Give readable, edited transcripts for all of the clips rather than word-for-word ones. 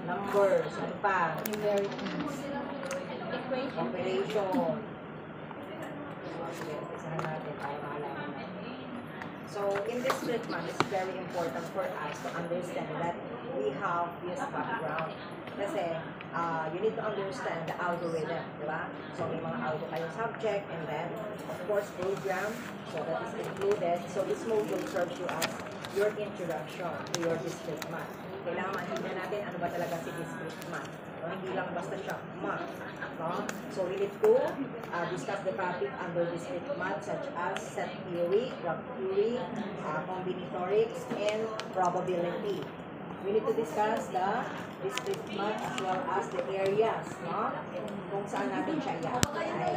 Numbers. Ano pa? Inheritance. Equation. Operation. Isahan natin para malaman natin. So, in this treatment, it's very important for us to understand that we have this background. Kasi, you need to understand the algorithm, di ba? So, may mga algo kayong subject, and then, of course, program. So, that is included. So, this module serves you as your introduction to your discrete math. Kailangan maintindihan natin ano ba talaga si discrete math. So, hindi lang basta siya math. No? So, we need to discuss the topic under discrete math such as set theory, graph theory, combinatorics, and probability. We need to discuss the discrete math as well as the areas, no? Kung saan natin siya i-apply.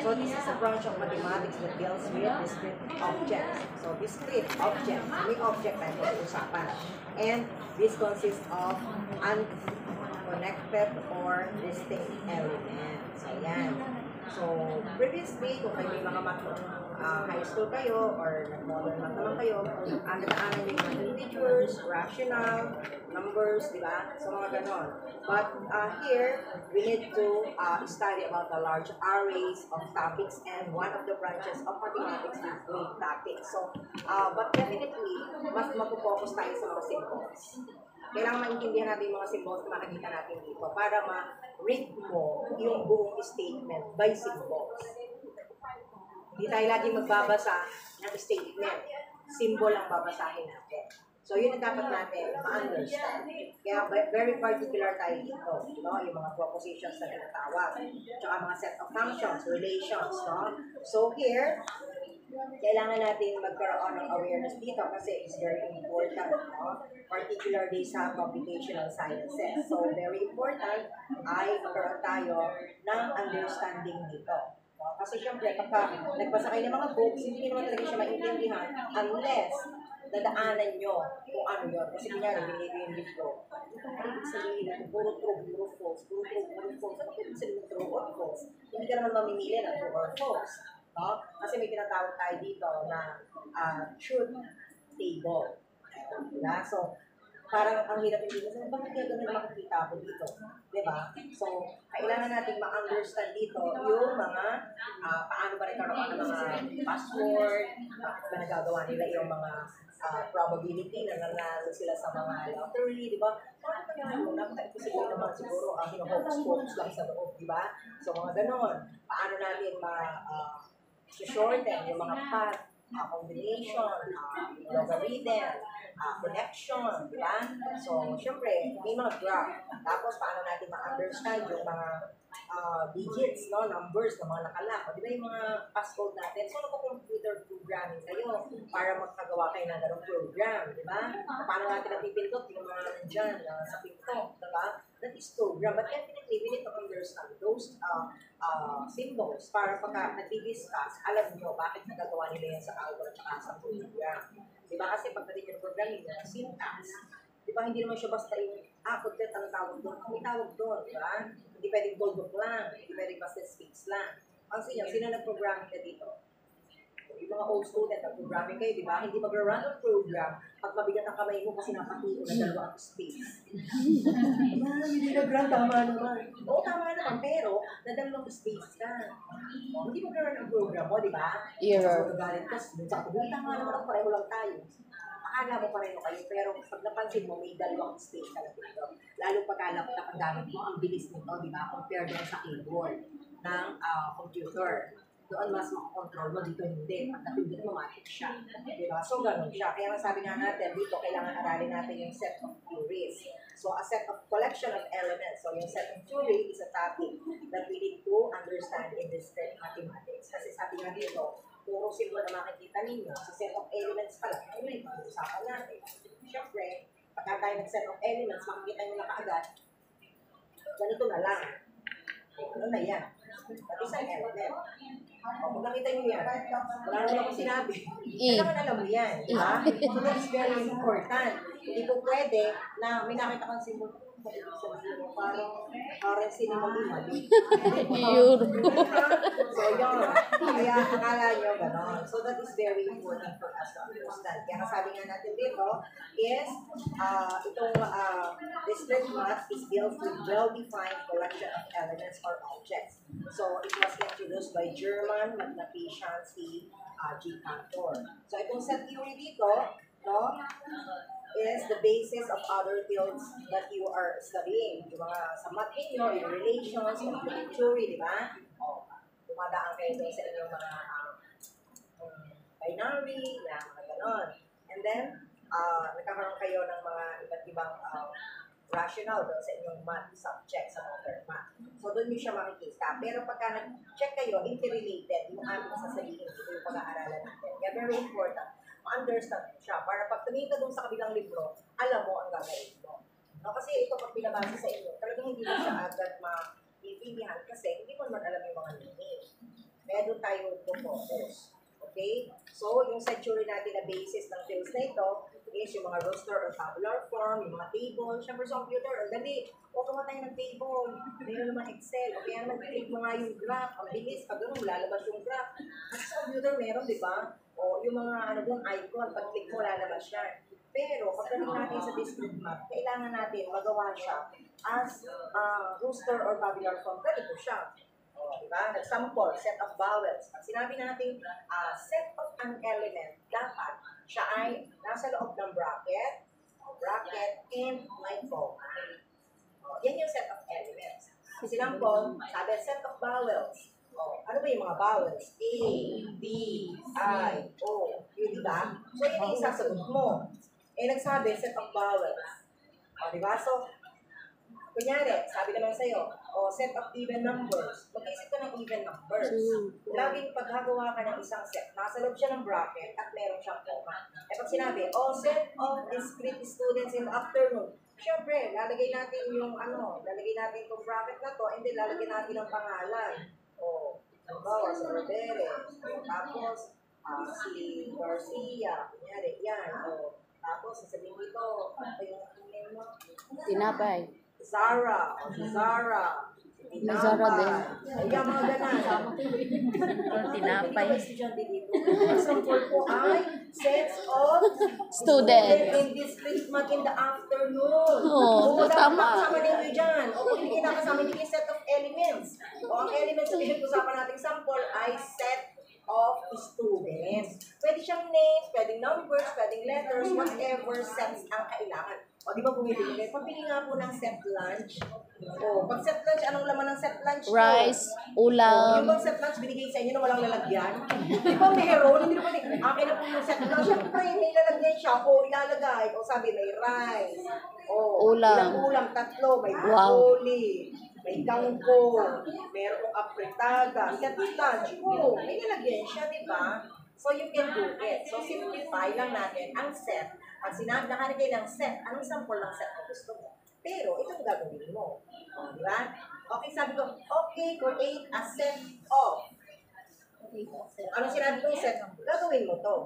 So, this is a branch of mathematics that deals with discrete objects. So, discrete objects, may object tayo pag-usapan. And this consists of unconnected or distinct elements. Ayan. So, previously, kung kayo may mga high school kayo or nag-modern math naman kayo, nadaanan yung mga integers, rational, numbers, di ba? So, mga ganon. But here, we need to study about the large arrays of topics, and one of the branches of mathematics is grade topics. So, but definitely, mas mag-focus tayo sa mga symbols. Kailangan maintindihan natin yung mga symbols na makikita natin dito para ma-read mo yung buong statement by symbols. Hindi tayo laging magbabasa ng statement. Symbol ang babasahin natin. So, yun ang dapat natin ma-understand. Kaya very particular tayo dito. No? Yung mga propositions na tinatawag. Tsaka mga set of functions, relations. No? So, here, kailangan natin magkaroon ng awareness dito kasi it's very important, no? Particularly sa computational sciences. So, very important ay magkaroon tayo ng understanding dito. No? Kasi syempre, kapag nagbasa kayo ng mga books, hindi naman talaga siya maintindihan unless dadaanan nyo kung ano yun. Kasi kunyari, binili yung libro. Ano ibig sabihin ito? Puro true, puro false, puro true, puro false. Ano ibig sabihin true or false? Hindi ka naman mamimili na true or false. No? Kasi may tinatawag tayo dito na truth table. Diba? So, parang ang hirap hindi kasi bakit kaya ganun makikita ako dito? Diba? So, kailangan natin ma-understand dito yung mga paano ba nagkaroon ng mga password, bakit ba nagagawa nila yung mga probability na nanalo sila sa mga lottery, di ba? Parang kaya mo, napaka-imposible naman siguro hino-hoax-hoax lang sa loob, di ba? So, mga ganon. Paano natin shorten yung mga path, combination, logarithm, connection, di ba? So, syempre, may mga graph. Tapos, paano natin ma-understand yung mga digits, no, numbers na mga nakalak. O, di ba yung mga passcode natin? So, computer programming kayo para magkagawa kayo ng ganong program, di ba? Paano natin napipindot yung mga nandyan sa pinto, di ba? That is program. But definitely, we need to understand those symbols para pagka nag-discuss, alam nyo bakit nagagawa nila yan sa algorithm at saka sa program. Di ba? Kasi pagdating yung programming, yung syntax, di ba, hindi naman siya basta yung, pagkat ang tawag doon. May tawag doon, di ba? Hindi pwedeng goldbook lang, hindi pwedeng basta speaks lang. Ang sino nag-programming na dito? Yung mga old student, nag-programming kayo, di ba? Hindi mag-run ng program pag mabigat ang kamay mo kasi napatuto na dalawa ang space. Hindi nag-run, tama naman. Oo, tama naman, pero nadalawang space ka. Hindi mag-run ng program mo, di ba? Error. Sa galit ka, tama naman ang pareho lang tayo. Akala mo pareho kayo, pero pag napansin mo, may dalawang space ka na dito. Lalo pag laptop ang gamit mo, ang bilis nito, di ba? Compare doon sa keyboard ng computer. Doon mas makakontrol mo, dito hindi. Pag napindot mo, matik siya. Diba? So, ganun siya. Kaya sabi nga natin, dito kailangan aralin natin yung set of theories. So, a set of collection of elements. So, yung set of theory is a topic that we need to understand in discrete mathematics. Kasi sabi nga dito, puro symbol na makikita ninyo. Sa set of elements pala, ano yung pag-usapan natin? Siyempre, pagka tayo nag-set of elements, makikita nyo na kaagad, ganito na lang. Ano na yan? That is an element. Kung nakita nyo yan, wala naman ako sinabi. E. Kailangan alam mo yan, di ba? So that is very important. Hindi po pwede na may nakita kang symbol parang currency ni mali-mali. Euro. So yun, kaya akala nyo gano'n. So that is very important for us to understand. Kaya sabi nga natin dito is, itong discrete math is built with well-defined collection of elements or objects. So it was introduced by German mathematician si G. Cantor. So itong set theory dito, no, is the basis of other fields that you are studying. Yung mga sa math ninyo, yung relations, computing theory, di ba? O, dumadaan kayo doon sa inyong mga binary, na mga ganon. And then, nagkakaroon kayo ng mga iba't ibang rational doon sa inyong math subject, sa modern math. So, doon nyo siya makikita. Pero pagka nag-check kayo, interrelated, yung aming sasabihin, ito yung pag-aaralan natin. Kaya very important. Understand siya. Para pag tumingin ka dun sa kabilang libro, alam mo ang gagawin mo. No? Kasi ito pag binabasa sa inyo, talagang hindi mo siya agad ma-iintindihan kasi hindi mo naman alam yung mga meaning. Kaya doon tayo focus. Okay? So, yung century natin na basis ng fields na ito is yung mga roster or tabular form, yung mga table. Siyempre sa computer, dali, huwag ka tayo ng table. Meron naman Excel. O kaya naman, click mo nga yung graph. Ang bilis, pag gano'n, lalabas yung graph. Kasi sa computer meron, di ba? O yung mga doon, icon, pag click mo, lalabas yan. Pero, pagdating natin sa discrete math, kailangan natin magawa siya as roster or tabular form. Ganito siya. O, di ba? Example, set of vowels. Pag sinabi natin set of an element, dapat siya ay nasa loob ng bracket, and may comma. Yan yung set of elements. Example, sabi, set of vowels. Ano ba yung mga vowels? A, B, I, O. Yun, di ba? So, yun yung isasagot mo. Nagsabi, set of vowels. Di ba? So, kunyari, sabi naman sa'yo, set of even numbers. Mag-isip ka ng even numbers. Laging paghagawa ka ng isang set, nasa loob siya ng bracket at meron siyang comma. Pag sinabi, set of discrete students in the afternoon, syempre, lalagay natin yung lalagay natin itong bracket na to, and then lalagay natin ang pangalan. Halimbawa, si Rodere, tapos si Garcia, kunyari, yan. Tapos, sasabihin dito, ano yung name mo? Tinapay. Zara, Zara, Zara din. Ayan, mga ganan. Tinapay. Estudyante dito. Example po ay sets of Student. in discrete math in the afternoon. Oo, tama. Kasama ninyo dyan. O kung hindi kinakasama, hindi set of elements. O ang elements na pinag-usapan natin sample ay set of students. Pwede siyang names, pwedeng numbers, pwedeng letters, whatever sets ang kailangan. O, di ba bumibili? Pabili nga po ng set lunch. O, pag set lunch, anong laman ng set lunch? Rice, Yung ulam. bang set lunch binigay sa inyo na walang lalagyan? Di ba meron? Hindi naman akin na po yung set lunch. Siyempre, may lalagyan siya. O, ilalagay. O, sabi, may rice. O, Ulam. ilang ulam? 3. May Wow. broccoli. May kangkong. Merong apritaga. Set lunch. O, may lalagyan siya, di ba? So, you can do it. So, simplify lang natin ang set. Pag sinabi na kayo ng set, anong sample ng set na gusto mo? Pero, ito ang gagawin mo. Di ba? Okay, sabi ko, okay, create a set of. Ano sinabi ko yung set? Gagawin mo to.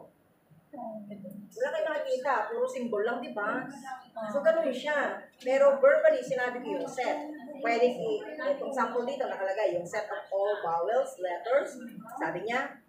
Wala kayo nakikita, puro symbol lang, di ba? So, ganun siya. Pero verbally, sinabi ko yung set. Pwede itong sample dito nakalagay, yung set of all vowels, letters. Sabi niya,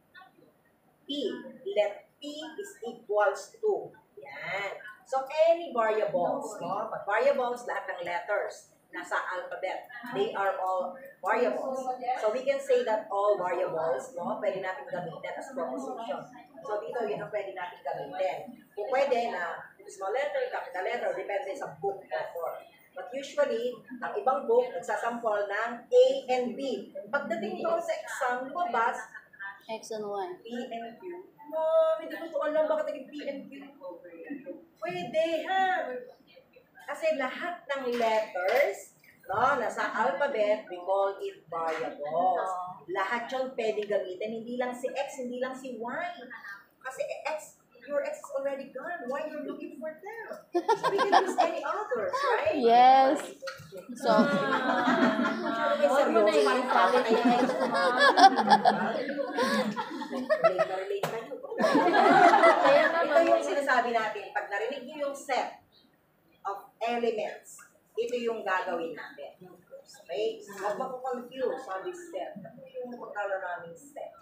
P. Let P is equals to. Yan. So, any variables, no? Pag variables, lahat ng letters nasa alphabet. They are all variables. So, we can say that all variables, no? Pwede natin gamitin as proposition. So, dito, yun ang pwede natin gamitin. Kung pwede na small letter, capital letter, depende sa book author. But usually, ang ibang book, nagsasample ng A and B. Pagdating doon sa exam, lumabas, X and Y. P and Q. Hindi ko ito alam bakit naging P and Q. Pwede, ha? Kasi lahat ng letters, no, nasa alphabet, we call it variables. Lahat yun pwedeng gamitin. Hindi lang si X, hindi lang si Y. Kasi X, your X is already gone. Why you're looking for them? So we can use any others, right? Yes. So, Masyado kayo seryoso pa rin pala kayo guys. Relate na yun. Ito yung sinasabi natin, pag narinig niyo yung set of elements, ito yung gagawin natin. Okay? Huwag mako-confuse on this set. Ito yung pagkala namin set.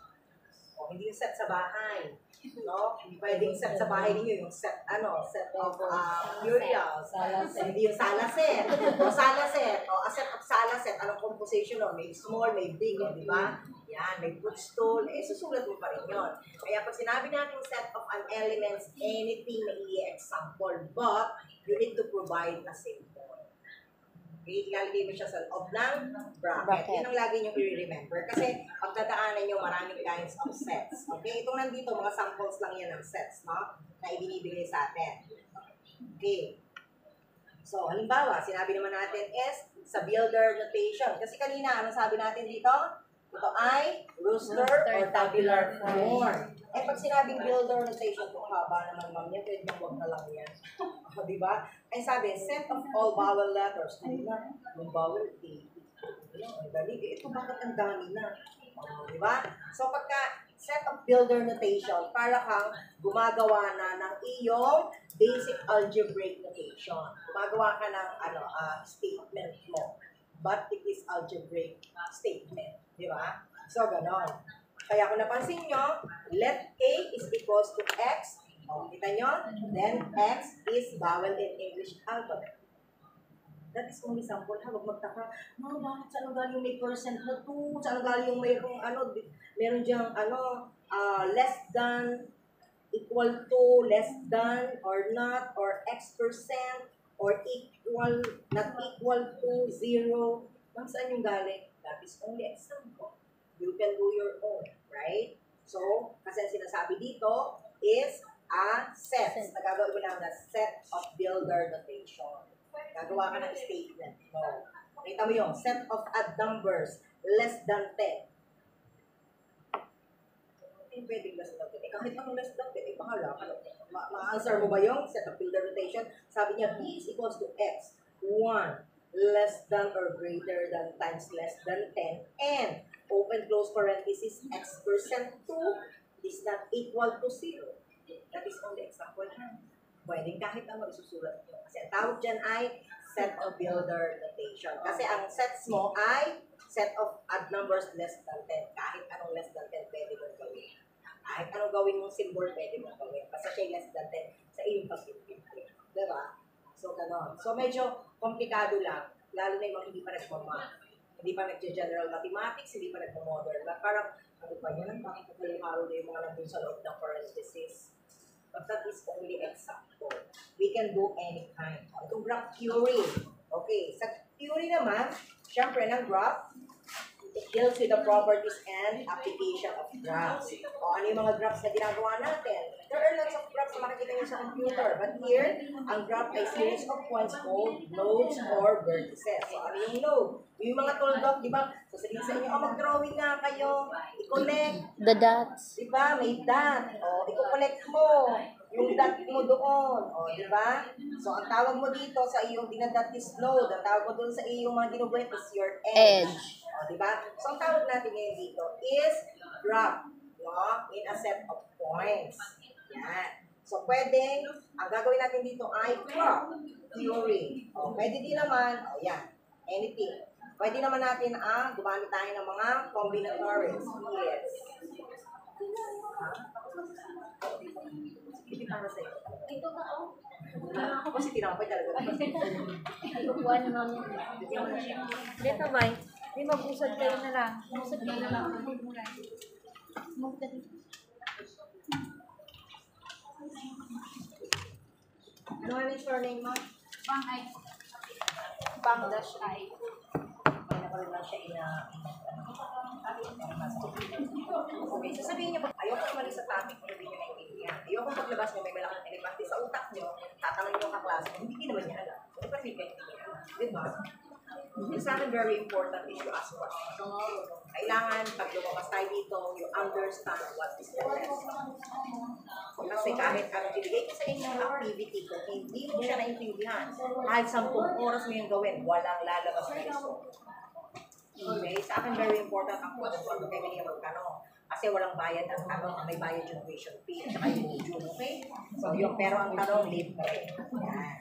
O, hindi yung set sa bahay. No? Hindi pwedeng set sa bahay ninyo yung set, set of materials. Hindi yung sala set. O sala set. O a set of sala set. Anong composition o? May small, may big, di ba? Yan, may footstool. Susulat mo pa rin yun. Kaya pag sinabi natin set of an elements, anything na i-example. But, you need to provide a symbol. Okay, ilalagay mo siya sa loob ng bracket. Yan ang lagi nyo i-remember. Kasi pagdadaanan nyo maraming kinds of sets. Okay, itong nandito, mga samples lang yan ng sets, no? Na ibinibigay sa atin. Okay. So, halimbawa, sinabi naman natin is sa builder notation. Kasi kanina, anong sabi natin dito? Ito ay rooster or tabular form. Eh, pag sinabing builder notation, kung haba naman ma'am niya, pwede nang huwag na lang yan. O, diba? Ay sabi, set of all vowel letters. Ay na, yung vowel, ang dali. Ito bakit ang dami na? O, diba? So, pagka set of builder notation, para kang gumagawa na ng iyong basic algebraic notation. Gumagawa ka ng statement mo. But it is algebraic statement. Di ba? So, ganon. Kaya kung napansin nyo, let A is equals to X. O, kita nyo? Then, X is vowel in English alphabet. That is only sample, ha? Huwag magtaka, bakit saan galing may percent na to? Saan galing yung meron diyang, less than, equal to, less than, or not, or X%, or equal, not equal to, 0. Saan yung galing? That is only example. You can do your own, right? So, kasi ang sinasabi dito is a set. Nagagawa mo lang na set of builder notation. Gagawa ka ng statement. No. Kita mo yung set of odd numbers less than 10. Hindi pwedeng less than 10. Kahit anong less than 10, bahala ka. Ma-answer mo ba yung set of builder notation? Sabi niya, B is equals to X. 1 less than or greater than times less than 10, and open close parenthesis X% 2 is not equal to 0. That is only example. Pwedeng kahit ano isusulat nyo. Kasi ang tawag dyan ay set of builder notation. Kasi ang sets mo ay set of odd numbers less than 10. Kahit anong less than 10 pwede mong gawin. Kahit anong gawin mong symbol pwede mong gawin. Basta siya less than 10 sa iyong pag-ibig. Diba? So, gano'n. So, medyo komplikado lang. Lalo na yung mga hindi pa nag-format. Hindi pa nag-general mathematics, hindi pa nag-modern. Parang, ano pa yan? Bakit naglalaro na yung mga nandun sa loob ng parenthesis? But that is only example. We can do any kind. Itong graph theory. Okay. Sa theory naman, syempre ng graph, it deals with the properties and application of graphs. O ano yung mga graphs na ginagawa natin? There are lots of graphs na makikita nyo sa computer. But here, ang graph ay series of points called nodes or vertices. So ano yung node? Yung mga toldok, di ba? Sasabihin sa inyo, mag-drawing nga kayo. I-connect. The dots. Di ba? May dot. O, i-connect mo. Yung dot mo doon. O, di ba? So, ang tawag mo dito sa iyong dinadot is node. Ang tawag mo doon sa iyong mga ginubuhat is your edge. O, di ba? So, ang tawag natin ngayon dito is graph. No? In a set of points. Yan. So, pwedeng, ang gagawin natin dito ay graph theory. O, pwede din naman, o yan, anything. Pwede naman natin gumamit tayo ng mga combinatories. Yes. Hindi para sa'yo. Ito ka, oh. Ako kasi tinapay talaga. Ikukuha na namin. Dito ba? Hindi mag-usad kayo na lang. Usad kayo na lang. Ano ang surname mo? Bang ay. Bang dash ay. Kaya ko rin lang siya okay, sasabihin niyo, ayoko umalis sa topic kung hindi niyo naintindihan. Ayoko paglabas niyo may malaking elepante sa utak niyo, tatanong niyo kaklase, hindi naman niya alam. Pero kasi hindi niya alam. Diba? Sa akin, very important is you ask questions. Kailangan, pag lumabas tayo dito, you understand what is the lesson. Kasi kahit anong ibigay ko sa inyo activity, kung hindi mo siya naintindihan, kahit 10 oras mo yung gawin, walang lalabas na result. Okay? Sa akin, very important ang quote kung kayo ganyan magkano. Kasi walang bayad ang tanong, may bayad yung tuition fee, at saka yung module, okay? So, yung pero ang tanong, libre. Yan.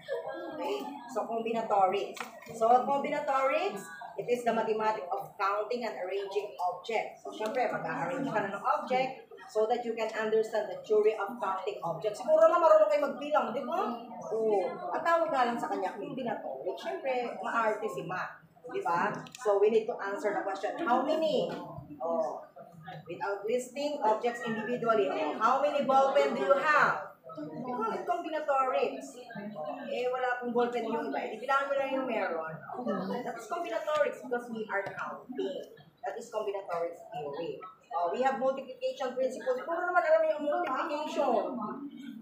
Okay? So, combinatorics. So, combinatorics, it is the mathematics of counting and arranging objects. So, syempre, mag-arrange ka na ng object so that you can understand the theory of counting objects. Siguro na marunong kayo magbilang, di ba? Oo. Ang tawag nga lang sa kanya, combinatorics. Syempre, maarte si Matt. Di ba? So, we need to answer the question, how many? Oh, without listing objects individually. Oh, how many ballpen do you have? We call it combinatorics. Eh, wala pong ballpen yung iba. Ibilangan mo lang yung meron. That is combinatorics because we are counting. That is combinatorics theory. We have multiplication principle. Puro naman alam mo yung multiplication.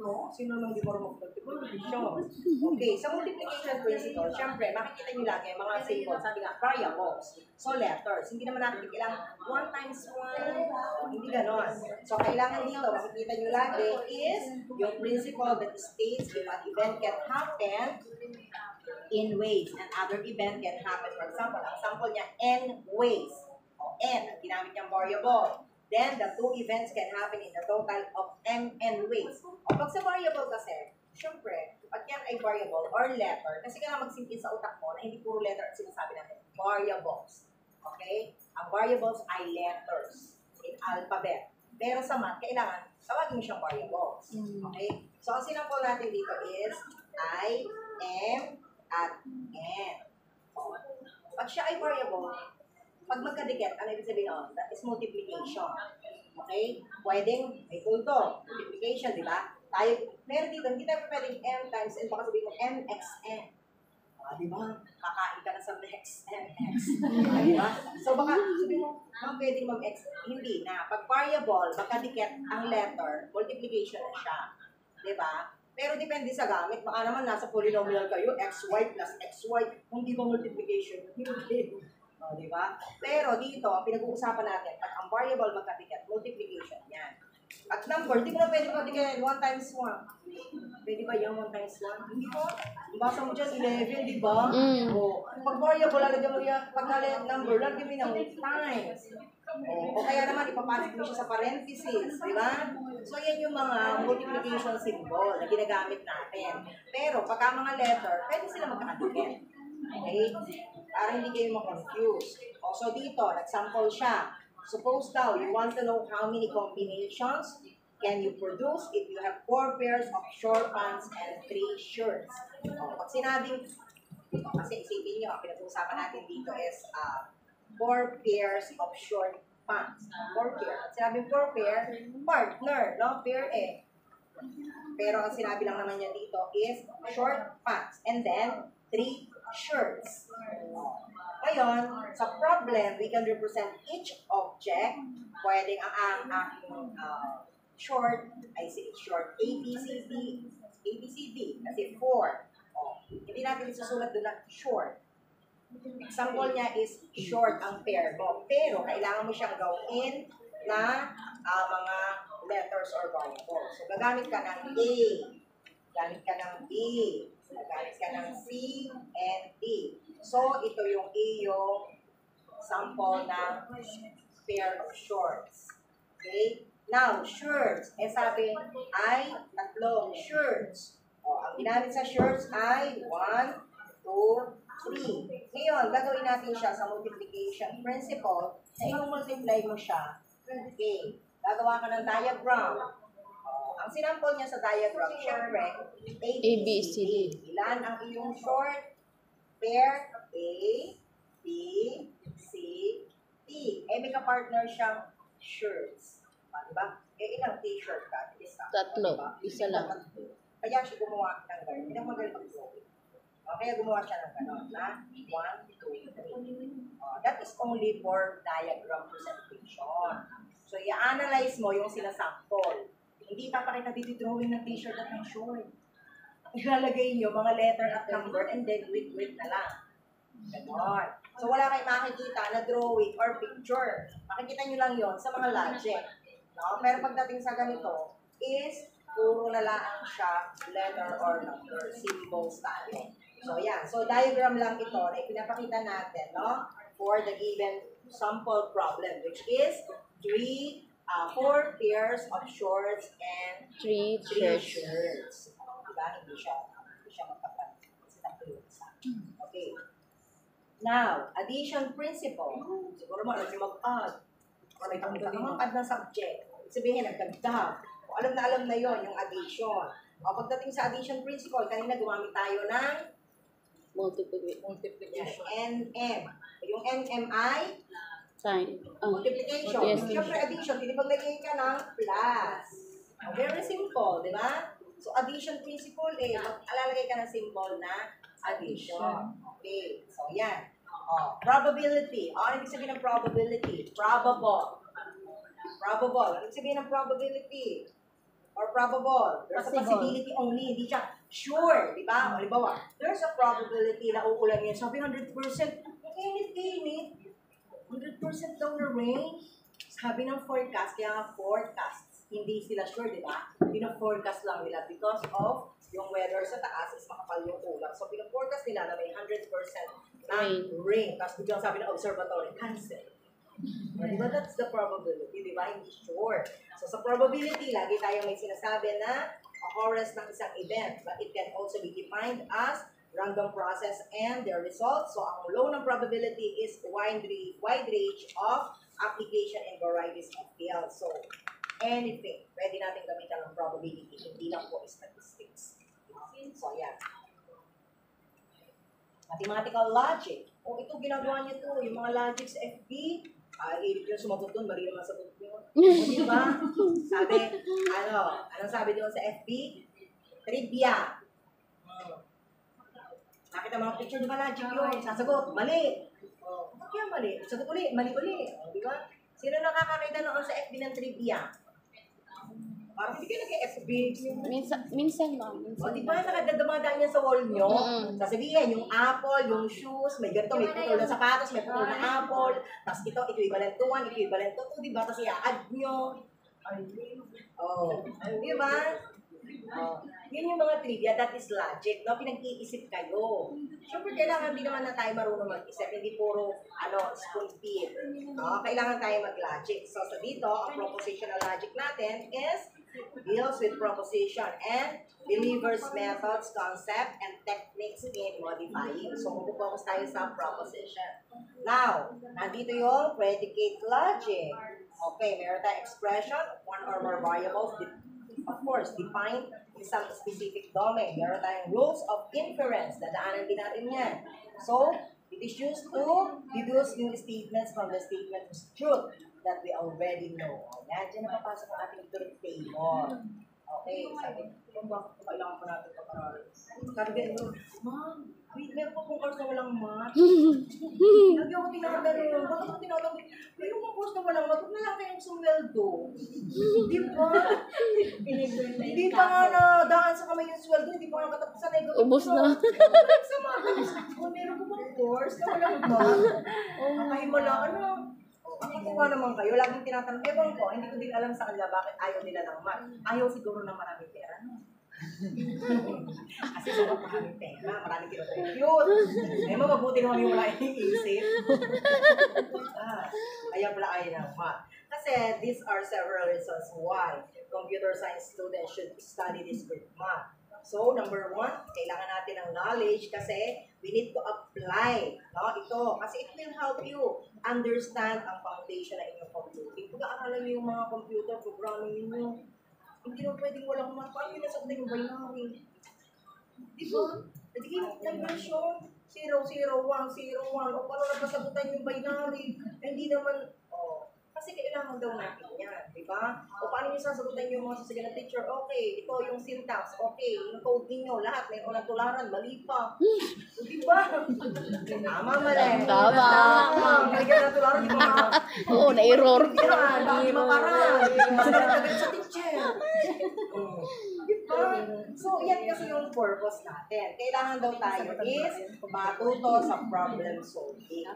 No? Sino naman di mo multiplication? Okay, sa multiplication principle, syempre, makikita nyo lagi mga symbols, sabi nga, variables. So, letters. Hindi naman natin kailangan 1 times 1. Hindi ganon. So, kailangan dito, makikita nyo lagi is yung principle that states if an event can happen in ways and other event can happen. For example, ang sample niya, n ways. O n, ang ginamit niyang variable. Then, the two events can happen in the total of mn ways. O pag sa variable kasi, syempre, pag yan ay variable or letter, kasi kailangan magsimple sa utak mo na hindi puro letter at sinasabi natin, variables. Okay? Ang variables ay letters in alphabet. Pero sa math, kailangan tawagin mo siyang variables. Okay? So, ang sinample natin dito is I, M, at N. So, pag siya ay variable, pag magkadikit, ano ibig sabihin nun? That is multiplication. Okay? Pwedeng, may tulto, multiplication, di ba? Tayo, meron dito, hindi tayo pwedeng m times n, baka sabihin mo mxn. Di ba? Kakain ka na sa next mx. Di ba? So baka sabihin mo, pwedeng mag-x. Hindi na. Pag variable, magkadikit ang letter, multiplication na siya. Di ba? Pero depende sa gamit. Baka naman nasa polynomial kayo, xy plus xy. Hindi ba multiplication? Hindi. O, di ba? Pero dito, pinag-uusapan natin, pag ang variable magkadikit, multiplication yan. At number, di mo na pwede magdikitin 1 times 1. Pwede ba yung 1 times 1? Hindi ko. Basa mo dyan, 11, di ba? O, pag variable, lalagyan mo yan, pag number, lagyan mo ng times. O kaya naman, ipapasok mo siya sa parenthesis, di ba? So, yan yung mga multiplication symbol na ginagamit natin. Pero, pagka mga letter, pwede sila magkakadikit. Okay? Para hindi kayo ma-confuse. So, dito, nag-sample siya. Suppose daw, you want to know how many combinations can you produce if you have 4 pairs of short pants and 3 shirts. Pag sinabing, kasi isipin nyo, pinag-uusapan natin dito is 4 pairs of short pants. 4 pairs. Sinabing 4 pair, partner, no? Pair eh. Pero ang sinabi lang naman niya dito is short pants. And then, 3 shirts. Ngayon, sa problem, we can represent each object. Pwedeng ang aking short, ay si short A, B, C, D, kasi 4. Hindi natin isusulat doon na short. Example niya is short ang pair mo. Pero, kailangan mo siyang gawin na mga letters or variables. So, gagamit ka ng A, gagamit ka ng B, gagamit ka ng C and D. So, ito yung yung sample ng pair of shorts. Okay? Now, shirts. Sabi ay tatlong shirts. Ang ginamit sa shirts ay 1, 2, 3. Ngayon, gagawin natin siya sa multiplication principle na i-multiply mo siya. Okay. Gagawa ka ng diagram. Ang sinample niya sa diagram, syempre, A, B, C, D. Ilan ang iyong short pair? A, B, C, D. May kapartner siyang shirts. Diba? Ilang t-shirt ka? Tatlo. Diba? Isa lang. Kaya siya gumawa ng gano'n. Hindi naman magaling mag-drawing. Kaya gumawa siya ng gano'n na 1, 2, 3. That is only for diagram presentation. So, i-analyze mo yung sinasample. Hindi papakita dito drawing ng t-shirt at ng short. Ilalagay nyo mga letter at number and then with na lang. Ganon. So, wala kayong makikita na drawing or picture. Makikita nyo lang yon sa mga logic. No? Pero pagdating sa ganito, is puro na lang siya letter or number, symbols tayo. So, yan. So, diagram lang ito na ipinapakita natin, no? for the given sample problem, which is 4 pairs of shorts and 3 shirts. Diba? Hindi siya magpapat. Kasi tatlo yung isa. Okay. Now, addition principle. Siguro mo, alam niyo mag-add. O may kamita ka mag-add ng subject. Sabihin, nagdagdag. O alam na yon yung addition. O pagdating sa addition principle, kanina gumamit tayo ng Multiplication. NM. Yung NM ay Sign. multiplication. Yes. Siyempre, addition, pinapaglagay ka ng plus. Very simple, di ba? So, addition principle, mag-alalagay ka ng symbol na addition. Okay. So, yan. Probability. Ano ibig sabihin ng probability? Probable. Ano ibig sabihin ng probability? Or probable. There's a possibility only. Hindi siya sure. Di ba? Halimbawa, there's a probability na uulan yan. Sabi 100%. Init. 100% daw na rain. Sabi ng forecast, kaya nga forecast. Hindi sila sure, di ba? Pina-forecast lang nila because of yung weather sa taas is makapal yung ulan. So, pina-forecast nila na may 100% na rain. Tapos biglang sabi ng observatory, cancel. Di ba? That's the probability, di ba? Hindi sure. So, sa probability, lagi tayo may sinasabi na occurrence ng isang event. But it can also be defined as random process and their results. So, ang law ng probability is wide range of application and varieties of fields. So, anything, pwede natin gamitan ng probability, hindi lang po statistics. So, yan. Mathematical logic. O, ito ginagawa niyo to, yung mga logic sa FB, ibig yung sumagot doon, mali naman sagot niyo. O, di ba? Sabi, anong sabi doon sa FB? Trivia. Nakita mga picture, di ba logic yun? Sasagot, mali. O, bakit yan mali? Sagot uli, mali uli. O, di ba? Sino nakakakita noon sa FB ng trivia? Parang hindi kayo nag-FB. Minsan, ma'am. O, di ba nakadadamadaan yan sa wall nyo? Sasabihin, yung apple, yung shoes, may ganito, may putol na sapatos, may putol na apple, tapos ito, equivalent to 1, equivalent to 2, di ba? Tapos i-add nyo. Di ba? Yun yung mga trivia, that is logic, no? Pinag-iisip kayo. Siyempre, kailangan din naman na tayo marunong mag-isip, hindi puro, spoon feed. No? Kailangan tayo mag-logic. So, sa dito, ang propositional logic natin is deals with proposition and believers, methods, concept, and techniques in modifying. So, mag-focus tayo sa proposition. Now, nandito yung predicate logic. Okay, meron tayong expression, one or more variables, of course, defined in some specific domain. Meron tayong rules of inference. Dadaanan din natin yan. So, it is used to deduce new statements from the statement of truth that we already know. Yan, dyan napapasok ang ating truth table. Okay, sabi, kung bakit kailangan pa natin pag-aralan? Sabi ganito, Ma'am, meron po kong course na walang math. Lagi ako tinatanong, bakit ako tinatanong? Meron pong course na walang math, huwag na lang kayong sumweldo. Di ba? Hindi pa nga na daan sa kamay yung sweldo, hindi pa nga katapusan na Ubus na. Sa math, meron po bang course na walang math? Kakahimala, Nakatuwa naman kayo, laging tinatanong, ewan ko, hindi ko din alam sa kanila bakit ayaw nila ng math. Ayaw siguro ng maraming pera, no? Kasi siguro maraming pera, maraming kino-compute. Eh, mabuti naman yung wala iniisip. Kaya pala ayaw ng math. Kasi these are several reasons why computer science students should study this with math. So, number 1, kailangan natin ng knowledge kasi we need to apply ito. Kasi it will help you understand ang foundation na inyong computing. Pag-aaralan niyo yung mga computer programming niyo, hindi naman pwedeng walang math. Paano yun nasagot yung binary? Di ba? Hindi kayo conversion. 0, 0, 1, 0, 1. O paano napasagutan yung binary? Hindi naman, kasi kailangan daw natin yan, di ba? O paano nyo sasagutan yung mga sasabihin ng teacher? Okay, ito yung syntax, okay, yung code ninyo, lahat, may unang tularan, mali pa. Di ba? Tama, mali. Tama. Mali ka na tularan, di ba? Oo, na-error. Yan, bakit maparang? Mas nagtagad sa teacher. Diba? So, yan kasi yung purpose natin. Kailangan daw tayo is matuto sa problem solving.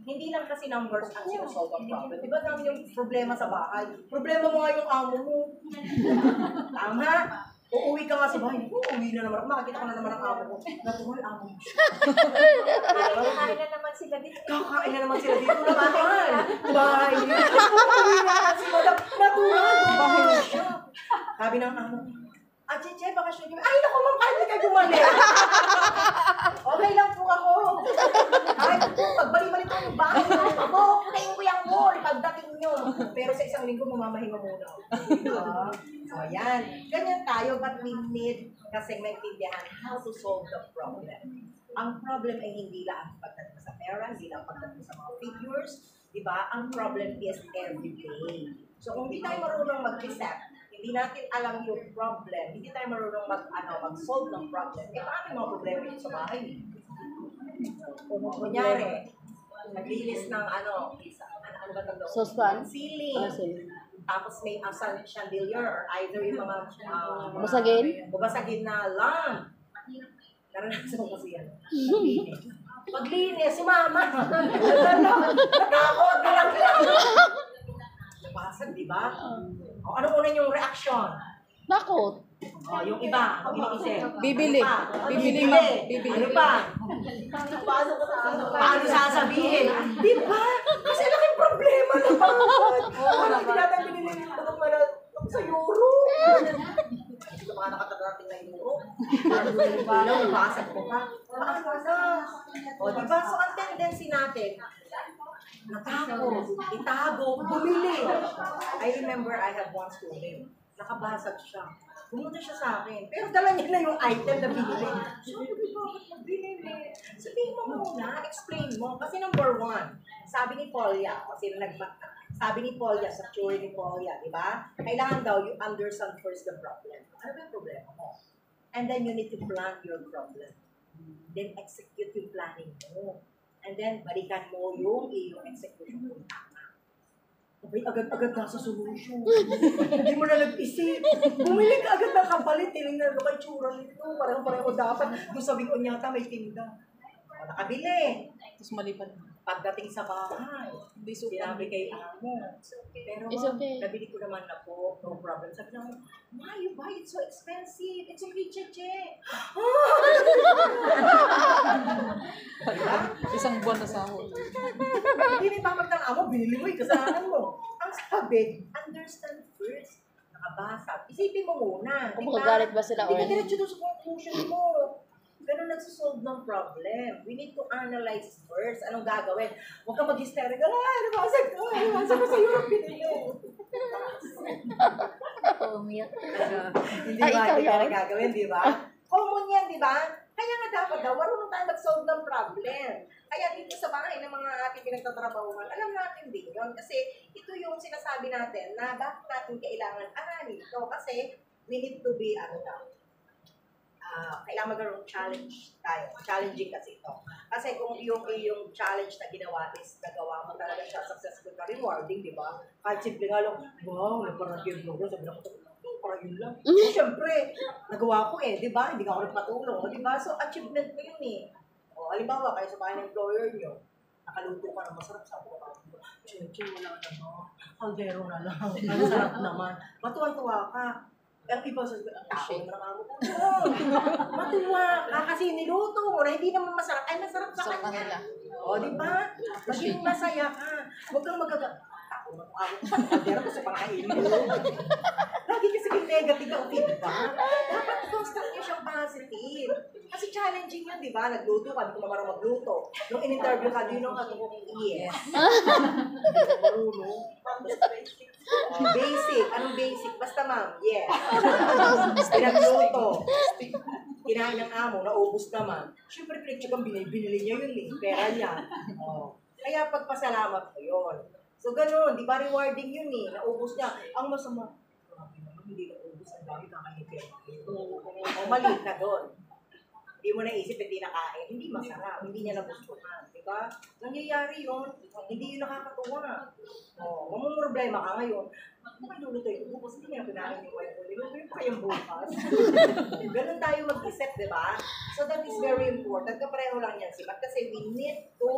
Hindi lang kasi numbers ang sinosolve ang problem. Diba namin yung problema sa bahay? Problema mo nga yung amo mo. Tama? Uuwi ka nga sa bahay. Uuwi na naman. Makakita ko na naman ang amo ko. Natuhol amo mo siya. Kakain na naman sila dito. Kakain na naman sila dito. Naman. Bahay niyo. Uwi na si Madam. Natural. Bahay na siya. Sabi ng amo, Cheche, bakasyon niyo. Ay, naku, ma'am, kahit di kayo bumalik. Okay lang po ako. Kahit po, magbalik-balik ko yung bahay niyo. Ako, putayin ko yung wall. Pagdating niyo. Pero sa isang linggo, mamamahinga muna. So, ayan. Ganyan tayo, but we need kasi maintindihan how to solve the problem. Ang problem ay hindi lang pagdating sa pera, hindi lang pagdating sa mga figures, di ba? Ang problem is everyday. So, kung hindi tayo marunong mag-isip, hindi natin alam yung problem, hindi tayo marunong mag-solve ng problem, eh paano yung mga problema yun sa bahay? Kunyari, naglinis ng ano ba tawag doon? Saucepan? Ceiling. Sige. Tapos may chandelier or either yung mga Basagin? na lamp. Naranasan ko kasi yan. Paglinis, si mama. Nakakot na lang. Nabasag, di ba? O, ano una yung reaction? Takot. O, yung iba, iniisip. Bibili. Bibili. Ano pa? Paano sasabihin? Di ba? Kasi laking problema naman. Parang hindi natin binili ng mga sa euro. Hindi ka mga nakatarating na euro. Parang bilang, nabasag ko pa. Paano na? O, di ba? So, ang tendency natin, natakot, itago, bumili. I remember I had one student. Nakabasag siya. Pumunta siya sa akin. Pero dala niya na yung item na binili. So, bakit binili? Sabihin mo muna, explain mo. Kasi number one, sabi ni Polya, kasi sabi ni Polya, sa theory ni Polya, di ba? Kailangan daw you understand first the problem. Ano ba yung problema mo? And then you need to plan your problem. Then execute yung planning mo. And then, balikan mo yung iyong execution kung tama. Abay, agad-agad na sa solution. Hindi mo na nag-isip. Bumili ka agad ng kapalit. Tinignan mo kay tsura nito. Parang-pareho dapat. Doon sabi ko niya, may tinda. O, nakabili. Tapos malipan. Pagdating sa bahay, sinabi kay amo. Pero It's okay. nabili ko naman na po, no problem. Sabi naman, why you buy it so expensive? It's okay, Cheche. Diba? Isang buwan na sahod. Hindi may pamag ng amo, binili mo, kasalanan mo. Ang sabi, understand first. Nakabasa. Isipin mo muna. Kung magagalit ba sila o Hindi ka hindi? diretso doon sa conclusion mo. Ganun nagsisolve ng problem. We need to analyze first. Anong gagawin? Huwag kang mag-hysterical. Nabasag ko. Nabasag ko sa Europe. Umiyak. Hindi Ay, ba? ikaw Hindi ka yun? na gagawin, di ba? Common yan, di ba? Kaya nga dapat daw, marunong tayo mag-solve ng problem. Kaya dito sa bahay ng mga ating pinagtatrabahuhan, alam natin din yun. Kasi ito yung sinasabi natin na bakit natin kailangan aralin ito. Kasi we need to be, kailangan magkaroon challenge tayo. Challenging kasi ito. Kasi kung yung challenge na ginawa is nagawa mo talaga siya successful ka, rewarding, di ba? Kahit simple nga lang, wow, nagparang-game mo. Sabi na ko, parang yun lang. So, syempre, nagawa ko di ba? Hindi ka ako nagpatulong, di ba? So, achievement ko yun O, halimbawa, kayo sa bahay ng employer nyo, nakaluto ka ng masarap, sabi ko, Cheche, wala naman. Caldero na lang. Ang sarap naman. Matuwa-tuwa ka. Ang iba sa tao ng amo ko. Matuwa ka kasi niluto mo na hindi naman masarap. Ay, masarap sa kanya. O, di ba? Maging masaya ka. Huwag kang ako ng amo ko. Caldero ko sa pangkain. Lagi kasi yung negative ang feedback. Dapat construct nyo siyang positive. Kasi challenging yun, di ba? Nagluto ka, di ko marunong magluto. Nung in-interview ka, do you know how to cook? Yes. Marunong. Basic. Anong basic? Basta ma'am, yes. Pinagluto. Kinain ng amo, naubos naman. Siyempre, pinagtsagang binili niya yun pera niya. Kaya pagpasalamat ko yun. So, ganun. Di ba rewarding yun naubos niya. Ang masama, hindi naubos. Ang dami kakahipin. O, mali ka doon. Hindi mo naisip, hindi nakain. Hindi masarap. Hindi niya nagustuhan. Diba? Nangyayari yun. Hindi yun nakakatuwa. Mamumroblema ka ngayon. Ano kayo luluto ito? Bukas hindi niya pinahin yung wife ko. Niluto pa yung bukas. Ganun tayo mag-isip, diba? So that is very important. Kapareho lang yan. Kasi we need to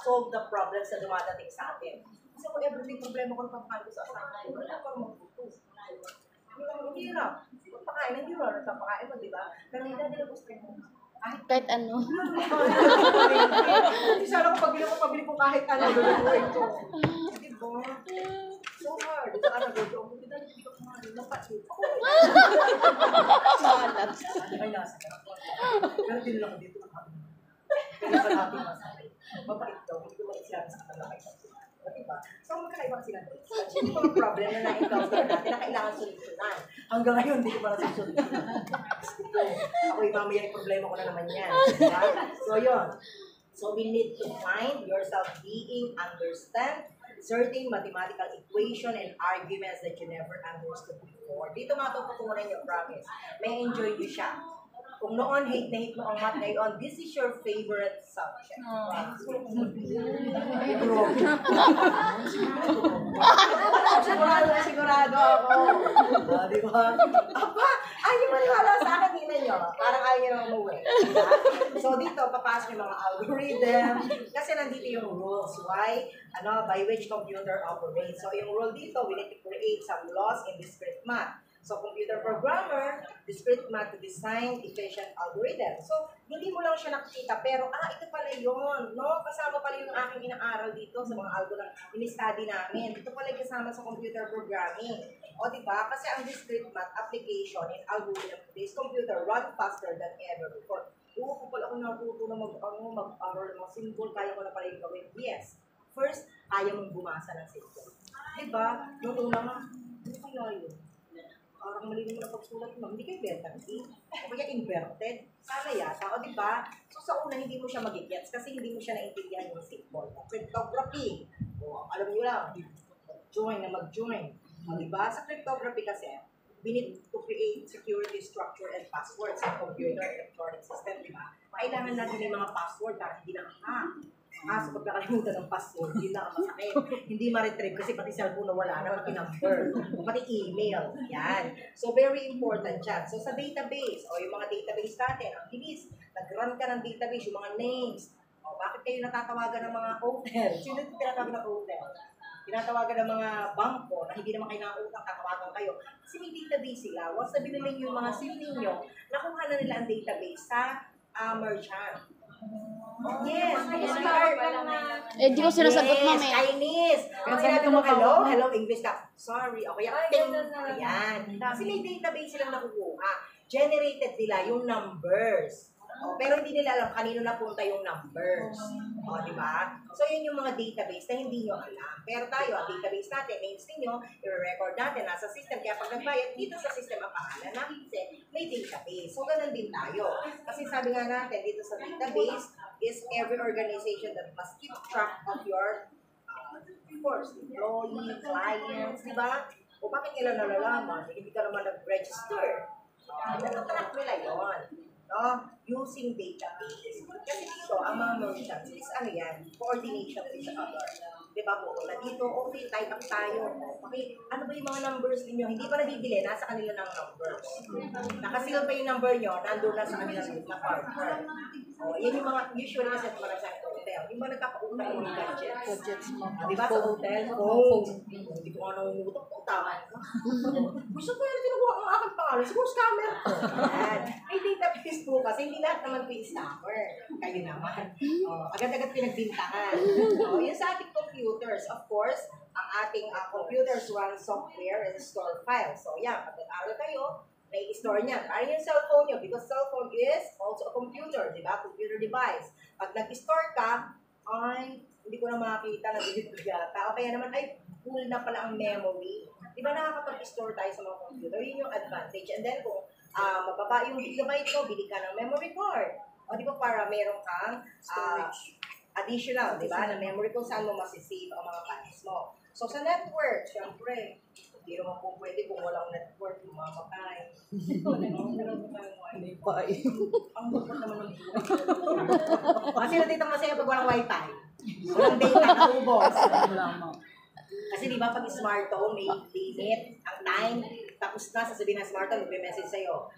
solve the problems na dumadating sa atin. Kasi kung everything problema ko napapakain ko sa asawa ko, wala pang magputos. Ang hirap. Pagpakain, ang hirap. Nagpapakain mo, di ba? Pero hindi nila gusto mo. Kahit ano. Sana ko pabili kahit ano, lulutuin ko. Diba? So hard. Ito ano, dodo. Hindi ko kumain. Napatid ko. Malat. Ay, nasa. Pero din lang dito. Kaya pa natin masakit. Mabait daw. Hindi ko maisilabi sa kanila kayo. Diba? So, magkakaiba sila. Yung mga problem na na-encounter natin na kailangan solusyonan. Hanggang ngayon, hindi ko pa nasusolusyonan. Ako yung mamaya yung problema ko na naman yan. Diba? So, yun. So, we need to find yourself being understand certain mathematical equation and arguments that you never understood before. Dito matututunan nyo, promise. May enjoy nyo siya. Kung noon, hate na hate mo ang math ngayon, this is your favorite subject. Sigurado ako. Di ba? Aba, ayaw maniwala sa akin, tingnan nyo. Parang ayaw nyo nang umuwi. Diba? So dito, papasok yung mga algorithm. Kasi nandito yung rules. Why? By which computer operates. So yung rule dito, we need to create some laws in discrete math. So, computer programmer, discrete math to design efficient algorithm. So, hindi mo lang siya nakikita, pero, ito pala yun, no? Kasama pala yung aking inaaral dito sa mga algorithm, in-study namin. Ito pala yung kasama sa computer programming. O, diba? Kasi ang discrete math application in algorithm today's computer run faster than ever before. Kung pala ako natuto na mag-aral ng mga symbol, kaya ko na pala yung gawin. Yes. First, kaya mong bumasa ng symbol. Diba? Yung una nga, hindi ko kaya yun. Parang mali naman ang pagsulat mo, hindi kayo vertical, o kaya inverted, sana yata, o diba? So sa una, hindi mo siya mag-gets kasi hindi mo siya naintindihan yung symbol. Cryptography, alam nyo lang, join na mag-join. O diba? Sa cryptography kasi, we need to create security structure and passwords sa computer electronic system, diba? Kailangan natin yung mga password para hindi na-hack. So pagkakalimutan ng password, yun na ang masakit. Hindi ma-retrieve kasi pati cellphone na wala na, pati number, pati email. Yan. So very important yan. So sa database, yung mga database natin, ang bilis, nag-run ka ng database, yung mga names. Bakit kayo natatawagan ng mga hotel? Sino yung tinatawagan ng hotel? Tinatawagan ng mga bangko na hindi naman kayo nakautang, tatawagan kayo. Kasi may database sila. Once na binili nyo yung mga SIM ninyo, nakuha na nila ang database sa merchant. Yes, Di ko sinasagot, ma'am eh. Chinese. Kung sinabi mo, hello, English ka. Sorry, okay, ting. Ayan. Kasi may database silang nakukuha. Generated nila yung numbers. Pero hindi nila alam kanino napunta yung numbers. Di ba? So, yun yung mga database na hindi nyo alam. Pero tayo, ang database natin, names ninyo, i-record natin, nasa system. Kaya pag nagbayad, dito sa system ang pangalan namin kasi may database. So, ganun din tayo. Kasi sabi nga natin, dito sa database is every organization that must keep track of your, of course, employee, clients, di ba? O bakit nila nalalaman? Hindi ka naman nag-register. Natatrack nila yun. Using database. Kasi dito, ang mga merchants is coordination with each other. Diba po? Dito, okay, type up tayo. Okay, ano ba yung mga numbers ninyo? Hindi pa nabibili, nasa kanila ng numbers. Nakasil pa yung number nyo, nandun na sa kanila na partner. Yan yung mga, usually kasi mga nasa hotel. Yung mga nagkakautang yung mga gadgets. Diba sa hotel? Hindi ko nga nangungutok. Tama. Gusto ko yung tinubuha ang aking pangalan. Siguro scammer ko. May database po kasi hindi lahat naman po yung scammer. Kayo naman. Agad-agad pinagbintangan. Yung sa ating computers, of course, ang ating computers run software and store files. So, yan. Pag nag-aral kayo, na-i-store niya. Parang yung cellphone nyo, because cellphone is also a computer, di ba? Computer device. Pag nag-store ka, hindi ko na makakita na delete ko yata. O kaya naman, full na pala ang memory. Di ba nakakapag-store tayo sa mga computer? Yun yung advantage. And then kung mababa yung gigabyte mo, bili ka ng memory card. O di ba para meron kang additional, di ba? Na memory kung saan mo masisave ang mga files mo. So sa network, syempre, hindi naman po pwede kung walang network, mamamatay. Hindi pa eh. Ang bukod naman ng buhay. Kasi dito masaya pag walang wifi. Walang data na ubos. Kasi di ba pag smartphone, may limit ang time. Tapos na, sasabihin ng smartphone, mag-message sa'yo.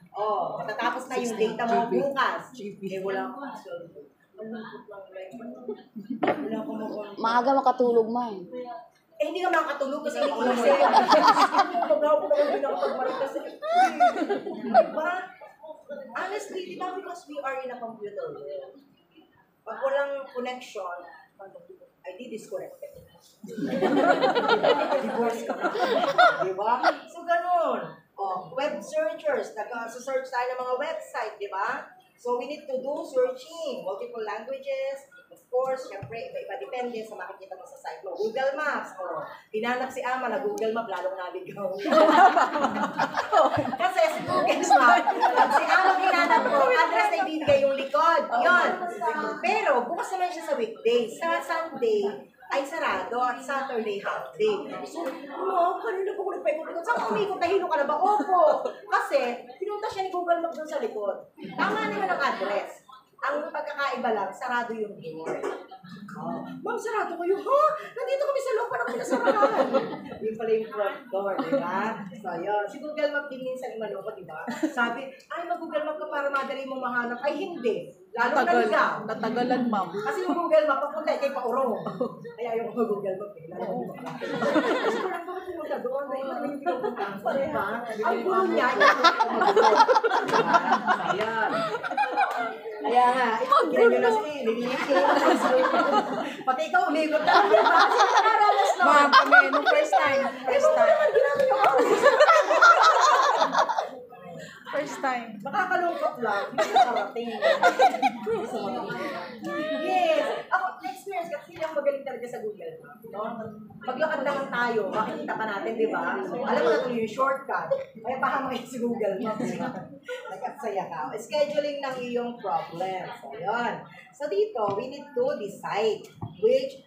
Matatapos na yung data mo bukas. Wala ko. Maaga makatulog, ma'am. Hindi ka makatulog kasi hindi ko isip. Pag-ako naman din ako pag-maritas. Diba? Honestly, di ba because we are in a computer world? Pag walang connection, di-disconnected. Divorce ka na. Di ba? So, ganun. Web searchers, nag-search tayo ng mga website, di ba? So, we need to do searching, multiple languages. Of course, syempre, iba-iba depende sa makikita mo sa site mo. Google Maps, hinanap si Ama na Google Map, lalong naligaw. Kasi si Google Map, pag si Ama hinanap ko, address na ibigay yung likod. Yun. Pero, bukas naman siya sa weekdays. Sa Sunday, ay sarado at Saturday half day. So, kanina po ko nagpaikot-ikot. Saan ka umikot? Nahilo ka na ba? Opo. Kasi, pinunta siya ni Google Map doon sa likod. Tama naman ang address. Ang pagkakaiba lang, sarado yung door. Ma'am, sarado kayo. Ha? Nandito kami sa loob, parang pinasarahan. Yun pala yung front door, di ba? So, yun. Si Google Map din minsan maloko, di ba? Sabi, ay, mag-Google Map ka para madali mong mahanap. Ay, hindi. Lalo na ikaw. Natagalan, ma'am. Kasi yung Google Map, papunta kay Pauro. Kaya yung Google Map, lalo na yung kasi parang bakit pumunta doon? May yung pinupuntahan pa, di ba? Ang gulo niya, ayan. Kaya nga, ginay nyo na si pati ikaw, umikot na. Kasi nakaralas na. Ma'am, kami, nung first time. First time. Nakakalungkot lang. Hindi na karating. Yes. Ako, na-experience kasi yung magaling talaga sa Google. No? Paglakad naman tayo, makikita pa natin, di ba? Alam mo na ito yung shortcut. Kaya pahamay sa Google Maps. Nagkasaya ka. Scheduling ng iyong problem. So, yun. So, dito, we need to decide which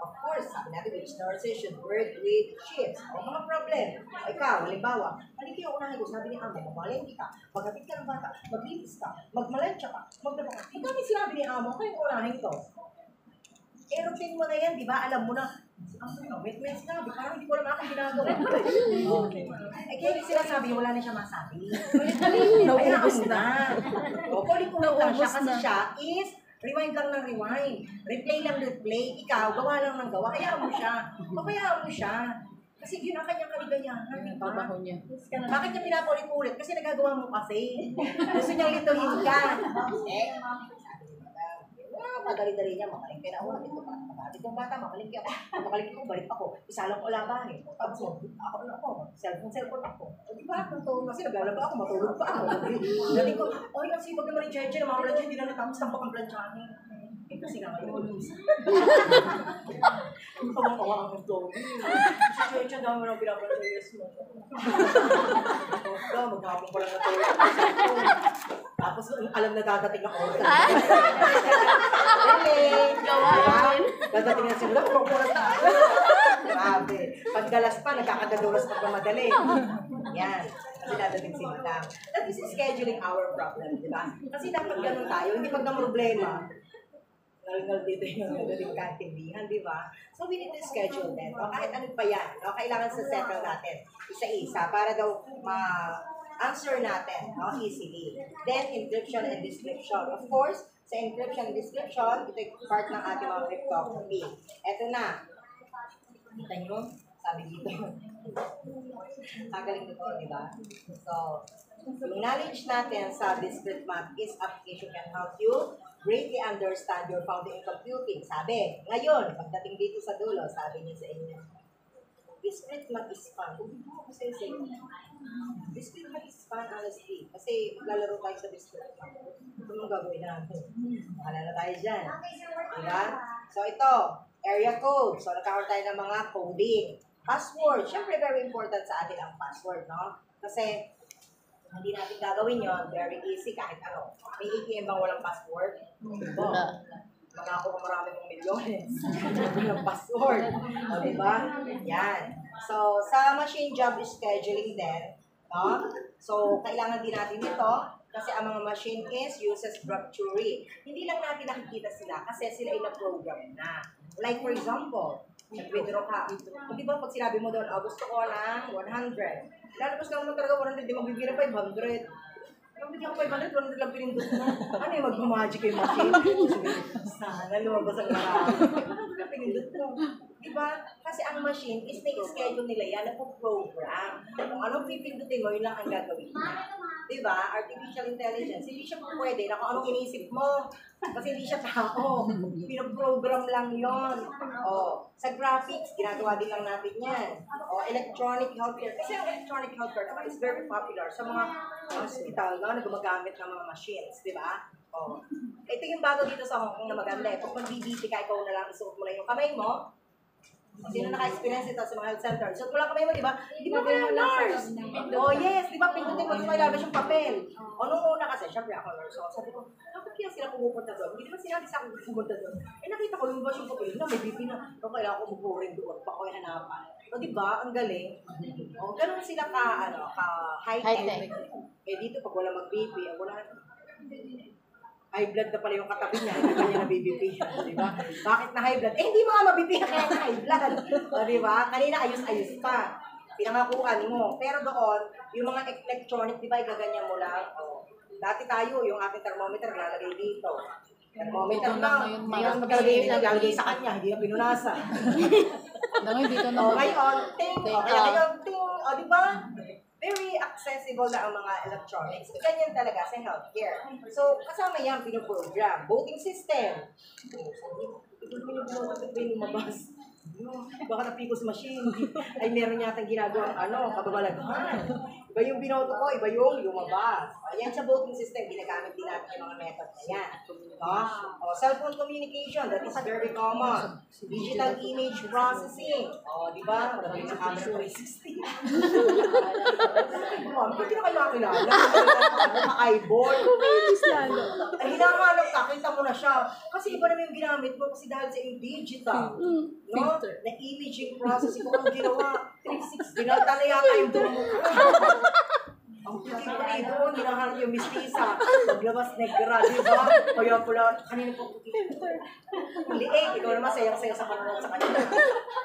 of course, sabi natin, which nurses should work with shifts. O mga problem. O ikaw, halimbawa, halika yung unahin ko, sabi ni Amo, magmalengke ka, maghatid ka ng bata, maglinis ka, magmalansya ka, magdaba ka. Ito may sinabi ni Amo, kaya yung unahin to. Aeroplane mo na yan, di ba? Alam mo na, wait, sinabi, parang hindi ko alam akong ginagawa. Eh, kaya yung sinasabi, wala na siya masabi. Naubos na. O, kulit-kulit lang siya kasi siya is rewind lang ng rewind. Replay lang replay. Ikaw, gawa lang ng gawa. Hayaan mo siya. Papayaan mo siya. Kasi yun ang kanyang kaligayahan. Trabaho niya. Bakit niya pinapaulit-ulit? Kasi nagagawa mo kasi. Gusto niyang lituhin ka. Madali-dali niya, makalingke na ako. Kapatid kong bata, makalingke ako. Makalingke ko, balik ako. Isa lang ko labahin. Tapos ako, cellphone ako. Di ba? Kasi naglalaba ako, matulog pa ako. Dating ko, oh, yung sibag naman ni Jeje, mga wala Jeje, hindi na natapos tampak ang planchahin. Eh, kasi nga ngayon. Pagkakawa ang ito. Si Jeje, dami mo nang pinapanchayas mo. Maghapon ko lang na tulog. Tapos alam na dadating ako. Dadating na simula, puro-puro sa grabe. Pagdalas pa, nagkakadadulas pa madali. Yan. Kasi dadating si Madam. That is scheduling our problem, di ba? Kasi dapat ganun tayo, hindi pag na problema. Nalgal dito yung nagaling kaintindihan, di ba? So we need to schedule that. O, kahit ano pa yan. O, kailangan sa settle natin. Isa-isa para daw answer natin easily. Then, encryption and description. Of course, sa encryption and description, ito yung part ng ating mga cryptography. Ito na. Kita nyo? Sabi dito. Magaling ito, di ba? So, yung knowledge natin sa discrete math is application can help you greatly understand your founding in computing. Sabi, ngayon, pagdating dito sa dulo, sabi niya sa inyo, discrete math is fun. Discrete math is fun, honestly. Kasi maglalaro tayo sa discrete math. Ito mong gagawin natin. Makalala tayo dyan. Diba? So ito, area code. So nagkakaroon tayo ng mga coding. Password. Siyempre, very important sa atin ang password, no? Kasi hindi natin gagawin yon, very easy kahit ano. May ATM bang walang password? Wala. Mga ako marami mong milyones. Walang password. O, diba? Yan. So, sa machine job scheduling din, no? So, kailangan din natin ito kasi ang mga machine is uses structure. Hindi lang natin nakikita sila kasi sila ay na-program na. Like, for example, nag-withdraw ka. O, diba, pag sinabi mo doon, gusto ko ng 100. Lalabas lang mo talaga 100, di magbibigay ng 500. Bigyan ko 500, 100 lang pinindot mo. Ano yung mag-magic yung machine? Sana lumabas ang marami. Pinindot mo. Di ba? Kasi ang machine is may schedule nila yan na program. Kung anong pipindutin mo, yun lang ang gagawin niya. Di ba? Artificial intelligence. Hindi siya pwede na kung anong inisip mo. Kasi hindi siya tao. Pinoprogram lang yon. O, sa graphics, ginagawa din lang natin yan. O, electronic healthcare. Kasi ang electronic healthcare naman is very popular sa mga hospital na gumagamit ng mga machines. Di ba? O, ito yung bago dito sa Hong Kong na maganda. Pag mag-BBT ka, ikaw na lang isuot mo lang yung kamay mo. Sino naka-experience ito sa mga health center? So, wala kamay mo, di ba? Di ba kayo nurse? Oh, yes. Di ba, pindutin mo, tapos may labas yung papel. O, nung una kasi, syempre ako nurse. So, sabi ko, bakit kaya sila pumupunta doon? Hindi naman sinabi sa akin pumunta doon. Eh, nakita ko, lumabas yung papel na may BP na. So, kailangan ko mag-boring doon. Pa ko yung hanapan. So, di ba? Ang galing. O, ganun sila ka high-tech. Eh, dito, pag wala mag-BP, wala high blood na pala yung katabi niya, hindi kanya na-BBP, di ba? Bakit na high blood? Eh, hindi mo nga mabBP kaya na high blood. O, di ba? Kanina ayos-ayos pa. Pinangakuan mo. Pero doon, yung mga electronic, di ba, igaganyan mo lang. O, dati tayo, yung ating thermometer, lalagay dito. Thermometer na. Hindi na lalagay sa kanya, hindi na pinunasa. Dito na. O, ngayon, ting. O, kaya ngayon, ting. O, di ba? Very accessible na ang mga electronics. Ganyan talaga sa healthcare. So, kasama yan, pinoprogram. Voting system. Ito yung lumabas. Baka na-picos machine. Ay, meron yata ginagawang kababalaghan. Iba yung binoto ko, iba yung lumabas. Ayan sa voting system, ginagamit din natin yung mga method na yan. Cellphone communication, that is very common. Digital image processing. Di ba? Marami na camera 360. Hindi na kayo nakilala. Naka-eyeball. Ay, hinahanap ka, kita mo na siya. Kasi iba naman yung ginamit mo kasi dahil sa yung digital. No? Na imaging processing ko ang ginawa. 360. Binalta na yata yung buong mukha. Ang puti ko rin doon, hinahanap yung mistisa. Maglabas negra, di ba? Kaya pula, kanina po puti. Liig, ikaw naman sayang-sayang sa panonood sa kanila.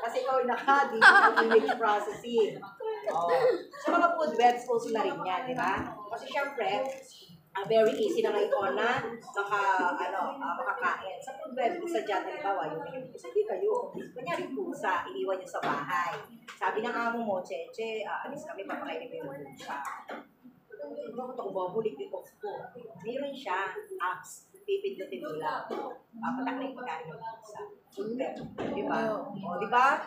Kasi ikaw naka-digital image processing. Sa mga food webs, also na rin yan, di ba? Kasi syempre, very easy na ngayon na makakain. Sa food web, isa dyan, halimbawa, yung isa di kayo. Kunyari pusa, iniwan nyo sa bahay. Sabi ng amo mo, Cheche, alis kami, papakainin mo yung pusa. Bakit ako babulik dito ko? Meron siya, apps, pipindutin mo lang. Papatak na yung pagkain ng pusa. Food web, di ba? O, di ba?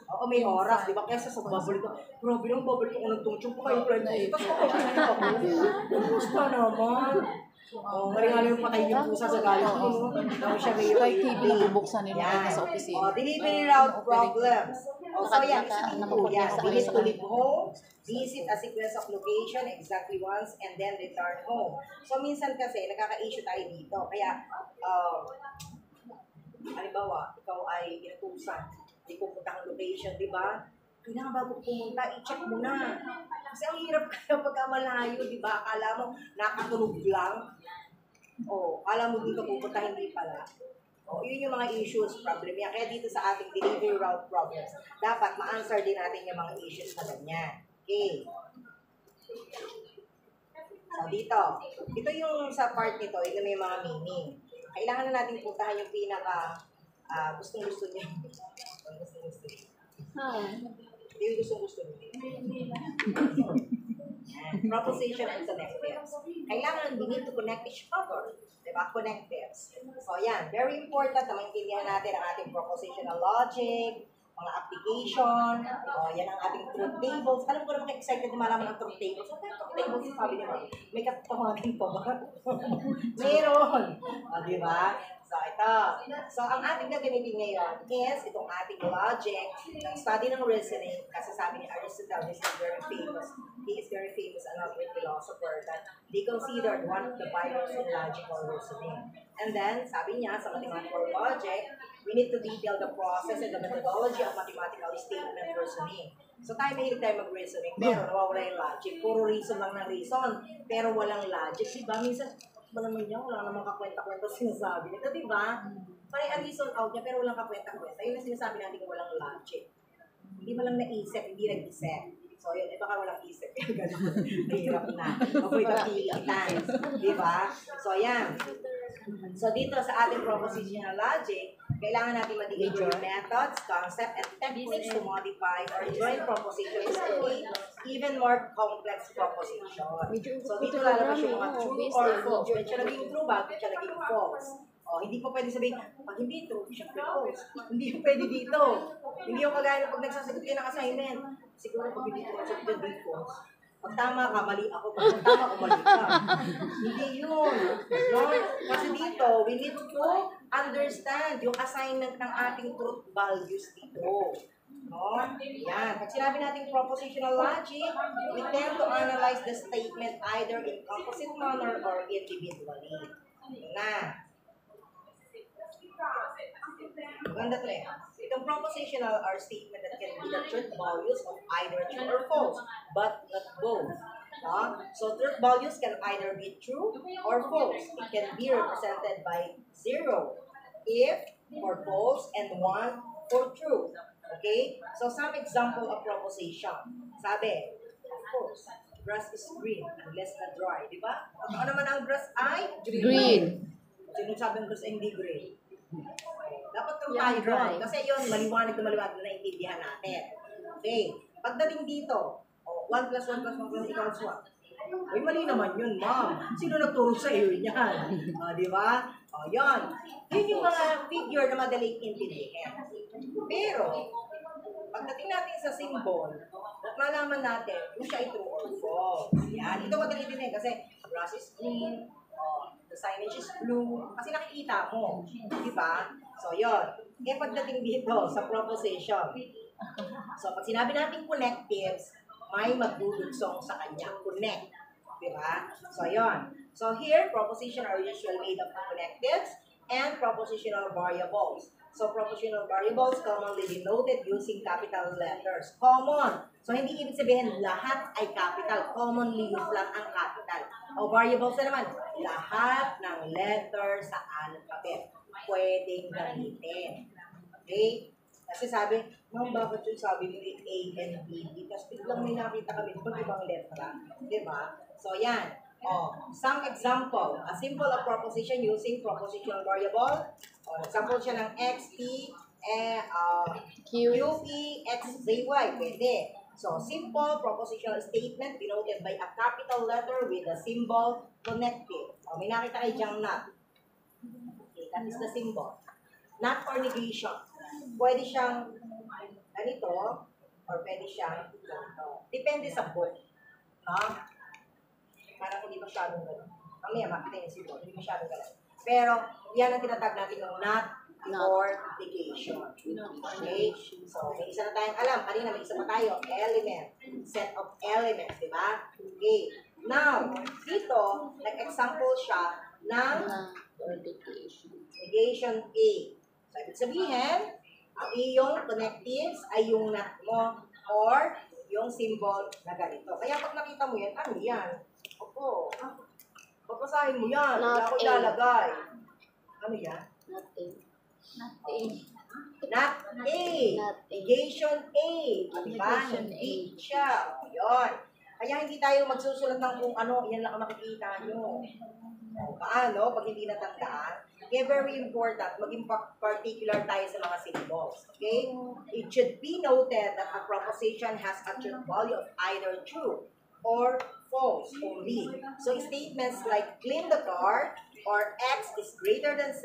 Oo, may oras, di ba? Kaya sa babalik ko, grabe lang, babalik ako ng tungtong ko kayo pala ito. Tapos ako, pusta naman. Maringali yung patay yung pusa sa galing ko. Tapos siya may Like TV na bubuksan nila sa opisina. Delivery route problems. So yan, isipin po yan. We need to leave home, visit a sequence of location exactly once, and then return home. So minsan kasi, nagkaka-issue tayo dito. Kaya, halimbawa, ikaw ay inutusan. Hindi pupunta ang location, di ba? Kailangan bago pumunta, i-check mo na. Kasi ang hirap kaya pagka malayo, di ba? Akala mo, nakatulog lang. Akala mo dito pupunta, hindi pala. Yun yung mga issues, problem yan. Kaya dito sa ating delivery route problems, dapat ma-answer din natin yung mga issues na ganyan. Okay. So, dito. Ito yung sa part nito, ito may mga meaning. Kailangan na natin puntahan yung pinaka gustong-gusto niya. Gustong-gusto niya. Yung gustong-gusto niya. Proposition and connectives. Kailangan, we need to connect each other. Diba? Connectives. So, yan. Very important na maintindihan natin ang ating propositional logic, mga application, yan ang ating truth tables. Alam ko naman excited na malaman ang truth tables. So, truth tables, sabi niya, may katawagin pa ba? Meron. Diba? So, ito. So, ang ating gagamitin ngayon is itong ating logic, ng study ng reasoning, kasi sabi ni Aristotle, this is very famous. He is very famous, another philosopher, that he considered one of the pioneers in logical reasoning. And then, sabi niya, sa mathematical logic, we need to detail the process and the methodology of mathematical statement reasoning. So, mahilig tayo mag-reasoning, pero nawawala yung logic. Puro reason lang ng reason, pero walang logic. Diba? Minsan, ba naman niya, wala namang kakwenta-kwenta sinasabi nito, di ba? Parang ang reason out niya, pero walang kakwenta-kwenta. Yun ang sinasabi natin kung walang logic. Hindi mo lang naisip, hindi nag-isip. So, yun, baka walang isip. Ganun. Mahirap na. Avoid the pilitan. Di ba? So, yan. So, dito sa ating propositional logic, Kailangan natin ma-deliver methods, concept, and techniques to modify or join propositions to create even more complex proposition. So, dito lalabas yung mga true or false. Pwede siya naging true, bakit siya naging false? O, hindi po pwede sabihin, pag hindi true, syempre false. Hindi pwede dito. Hindi yung kagaya na pag nagsasagot kayo ng assignment. Siguro pag hindi ko sagot yung false. Pag tama ka, mali ako. Pag tama ka, mali ka. Hindi yun. No? Kasi dito, we need to understand yung assignment ng ating truth values dito. No? Yan. Pag sinabi natin propositional logic, we tend to analyze the statement either in composite manner or individually. Na. Maganda to eh. Itong propositional are statement that can be the truth values of either true or false, but not both. So truth values can either be true or false. It can be represented by 0 if for false and 1 for true. Okay? So some example of proposition. Sabi, of course, grass is green unless na dry. Diba? Ano naman ang grass ay? Green. Sino sabi ng grass ay hindi green? Dapat true tayo doon. Kasi yun, maliwanag na naiintindihan natin. Okay. Pagdating dito, 1 plus 1 plus 1 plus equals 1. Uy, mali naman yun, ma'am. Sino nagturo sa iyo yan? Di ba? Yun. Yun yung mga figure na madaling intindihin. Pero, pagdating natin sa symbol, malaman natin kung siya ay true or false. Yan. Ito madaling intindihin kasi grass is green, the signage is blue, kasi nakikita mo. Di ba? So, yun. Eh, pagdating dito sa proposition. So, pag sinabi natin connectives, may magdudugsong sa kanya. Connect. Di ba? So, yun. So, here, proposition are usually made of connectives and propositional variables. So, propositional variables commonly denoted using capital letters. Common. So, hindi ibig sabihin lahat ay capital. Commonly use lang ang capital. O variables na naman, lahat ng letter sa alphabet pwedeng gamitin. Okay? Kasi sabi, ma'am, bakit yung sabi mo A and B? Tapos biglang may nakita kami kung ibang letra. Diba? So, yan. Some example. A simple of proposition using propositional variable. Example siya ng X, P, Q, P, X, Z, Y. Pwede. So, simple propositional statement denoted by a capital letter with a symbol connected. May nakita kayo diyang not. Okay, that is the symbol. Not for negation. Pwede siyang ganito, or pwede siyang ganito. Depende sa book. Parang hindi masyadong gano'n. Mamaya makita yung symbol, hindi masyadong gano'n. Pero, yan ang tinatag natin ng not for negation. Okay? So, may isa na tayong alam. Kanina may isa pa tayo. Element. Set of elements. Diba? Okay. Now, dito, nag-example siya ng negation A. So, ibig sabihin, ang iyong connectives ay yung not mo or yung symbol na ganito. Kaya pag nakita mo yan, ano yan? Opo. Papasahin mo yan. Wala ko ilalagay. Ano yan? Not A. Not A. Not A. Negation A. Diba? Hindi siya. Yun. Kaya hindi tayo magsusulat ng kung ano, yan lang ang makikita nyo. Paano? Pag hindi natandaan. Kaya very important, maging particular tayo sa mga symbols. Okay? It should be noted that a proposition has a truth value of either true or false only. So statements like clean the car or X is greater than 7,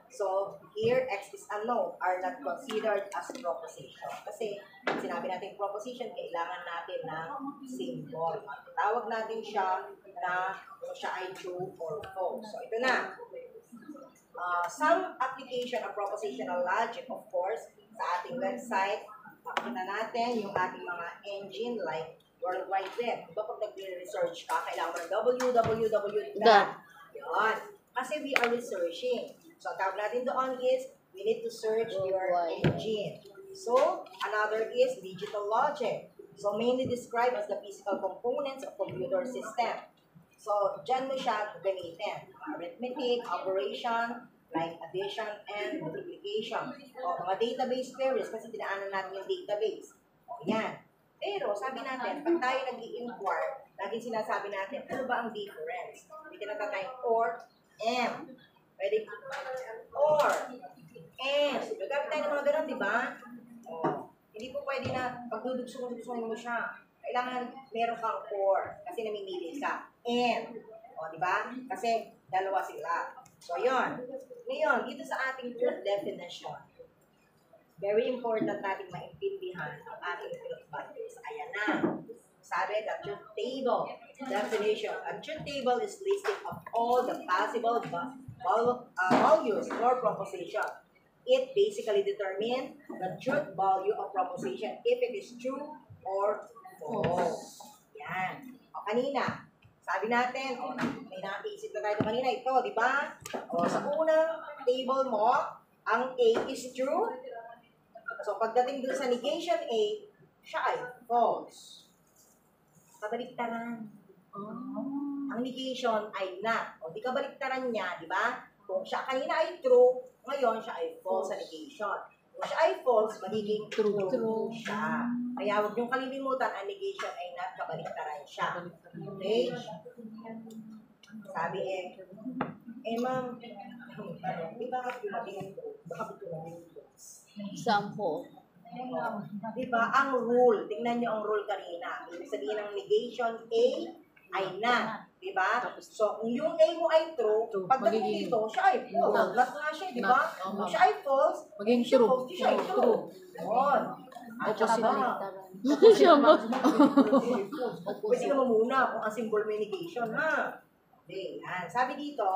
so here X is unknown, are not considered as proposition. Kasi sinabi natin proposition, kailangan natin ng symbol. Tawag natin siya na kung siya ay true or false. So ito na. Some application of propositional logic, of course, sa ating website, makikita natin yung ating mga engine like World Wide Web. Diba pag nag-research ka, kailangan mo ng www. Yun. Kasi we are researching. So, ang tawag natin doon is, we need to search your engine. So, another is digital logic. So, mainly described as the physical components of computer system. So, dyan mo siya gamitin. Arithmetic, operation, like addition and multiplication. O, mga database queries, kasi dinaanan natin yung database. O, yan. Pero, sabi natin, pag tayo nag-i-inquire, laging sinasabi natin, ano ba ang difference? May tinatawag tayong or, and. Pwede or. and. Gagamit tayo ng mga ganun, di ba? Oh. Hindi po pwede na pagdudugsungan mo siya. Kailangan meron kang or kasi namimili ka. And. O, di ba? Kasi dalawa sila. So, yun. Ngayon, dito sa ating truth definition, very important natin maintindihan ang ating truth values. Ayan na. Sabi, the truth table definition. A truth table is listing of all the possible values or proposition. It basically determines the truth value of proposition if it is true or false. Yan. O kanina, sabi natin, may nakaisip na tayo kanina ito, di ba? O sa unang table mo, ang A is true. So pagdating dun sa negation A, siya ay false. Kabaliktaran. Ang negation ay na. O di kabaliktaran niya, di ba? Kung siya kanina ay true, ngayon siya ay false sa negation. Kung siya ay false, magiging true siya. Kaya huwag niyong kalilimutan, ang negation ay not, kabaliktaran siya. Okay? Sabi ma'am, di ba kapag magiging true? Bakit ito magiging false? Example. Di ba? Ang rule, tingnan niyo ang rule kanina. Ibig sabihin ng negation A ay not. Di ba? So, kung yung A mo ay true, pagdating dito, siya ay false. Not nga siya, di ba? Kung siya ay false, Maging siya true. false, siya ay true. Yun. At saka ba? Siya ba? Pwede ka mamuna kung ang symbol may negation, ha? Okay, yan. Sabi dito,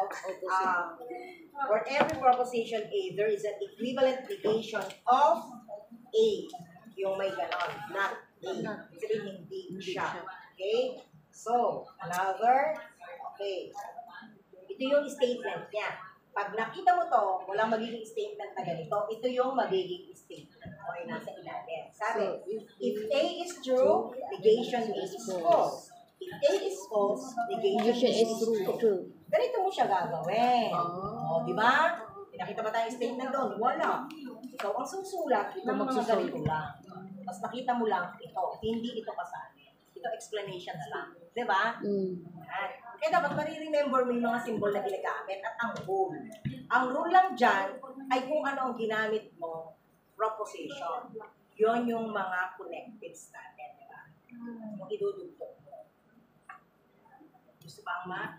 for every proposition A, there is an equivalent negation of A. Yung may ganon, not A. Kasi hindi siya. Okay? So, another, okay. Ito yung statement niya. Pag nakita mo to, walang magiging statement na ganito. Ito yung magiging statement. Okay, nasa ilalim. Sabi, if A is true, negation is false. If A is false, negation is true. Ganito mo siya gagawin. O, di ba? Pinakita ba tayong statement doon? Wala. Ikaw ang susulat ng mga ganito lang. Tapos nakita mo lang ito. Hindi ito kasali. Ito explanation na lang. Di ba? Kaya dapat mariremember mo yung mga symbol na ginagamit at ang rule. Ang rule lang dyan ay kung ano ang ginamit mo, proposition. Yun yung mga connectives natin. Di ba? Yung idudugtog mo. Gusto ba ang ma?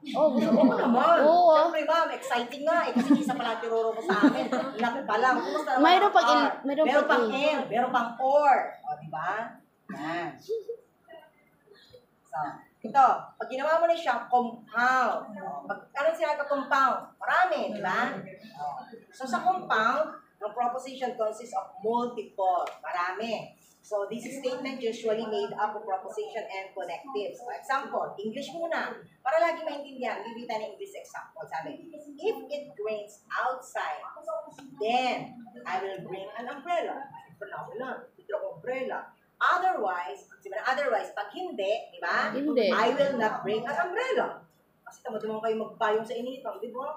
Gusto ko. Oo naman. Oo. Siyempre ma'am, exciting nga. Kasi isa pala tinuro mo sa amin. Naku pa lang. Kumusta naman Mayroon ang pang R? Meron pang pang A. N. Meron pang OR. O, di ba? Yan. So, ito. Pag ginawa mo na siya, compound. Anong sinabi ka compound? Marami, di ba? So, sa compound, ang proposition consists of multiple. Marami. So, this statement usually made up of proposition and connectives. For example, English muna. Para lagi maintindihan, bibita ng English example. Sabi, if it rains outside, then I will bring an umbrella. Phenomenal. Ito ang umbrella. Otherwise, pag hindi, di ba? Hindi. I will not bring an umbrella. Kasi tamo kayo magpayong sa initang, di ba?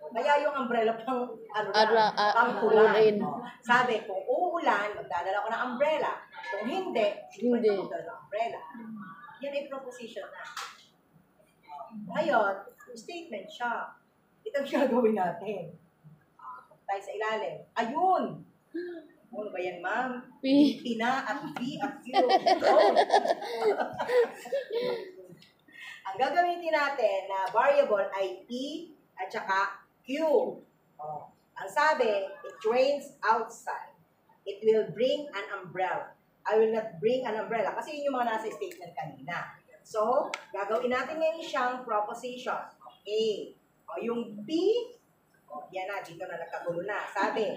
Kaya yung umbrella pang pang ulan. Sabi, kung uulan, magdadala ko ng umbrella. Kung hindi magdadala ng umbrella. Yan ay proposition na. Ngayon, statement siya. Ito ang gagawin natin. Tayo sa ilalim. Ayun! Ano ba yan, ma'am? P. P na at V at Q. Oh. Ang gagamitin natin na variable ay P at saka Q. Oh. Ang sabi, it rains outside. It will bring an umbrella. I will not bring an umbrella. Kasi yun yung mga nasa statement kanina. So, gagawin natin ngayon siyang proposition. Okay. O, yung P, yan na, dito na nagkagulo na. Sabi,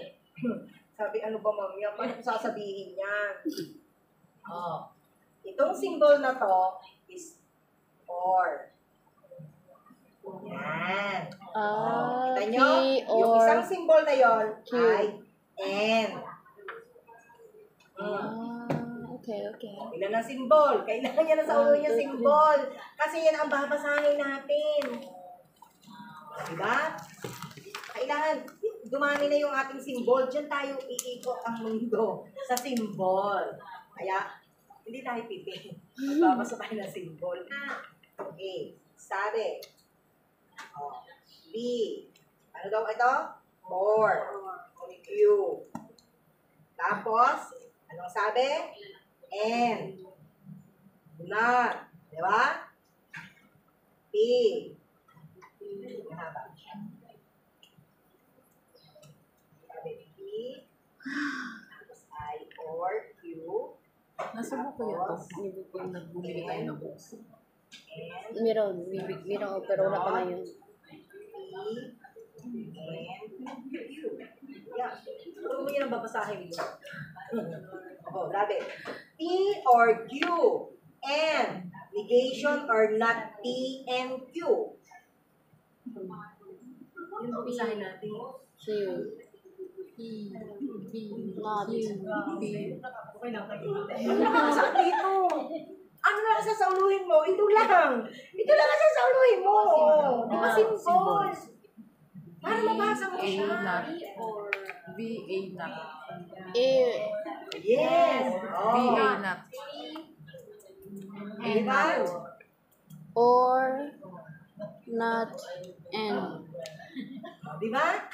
ano ba ma'am yan? Paano sasabihin yan? Itong symbol na to is or. Yan. Kita nyo? Yung isang symbol na yon ay N. Okay. Ilan ang symbol? Kailangan niya na sa ulo niya symbol. Kasi yan ang babasahin natin. Diba? Kailangan, dumami na yung ating symbol. Diyan tayo iikot ang mundo sa symbol. Kaya, hindi tayo pipi. Magbabasa tayo ng symbol. Okay. Sabi. B. Ano daw ito? or Q. Tapos, anong sabi? N. Not. Di ba? P. Mahaba. Sabi P. Tapos I or Q. Nasubo ko yun. Yung nagbumili tayo ng books. N. Meron. Meron, pero wala pa ngayon. P. N. Q. Yeah. Huwag mo yun ang babasahin mo. Oh, grabe. P or Q. N. Negation or not P and Q. Yung babasahin natin. Q. Not. Okay lang kayo. Saan dito? Ano lang sasauluhin mo? Ito lang. Ito lang ang sasauluhin mo. Di ba symbol? Para mabasa mo A siya. not. VA not. Eh, Yes. VA not. Di ba? or not and. Di ba?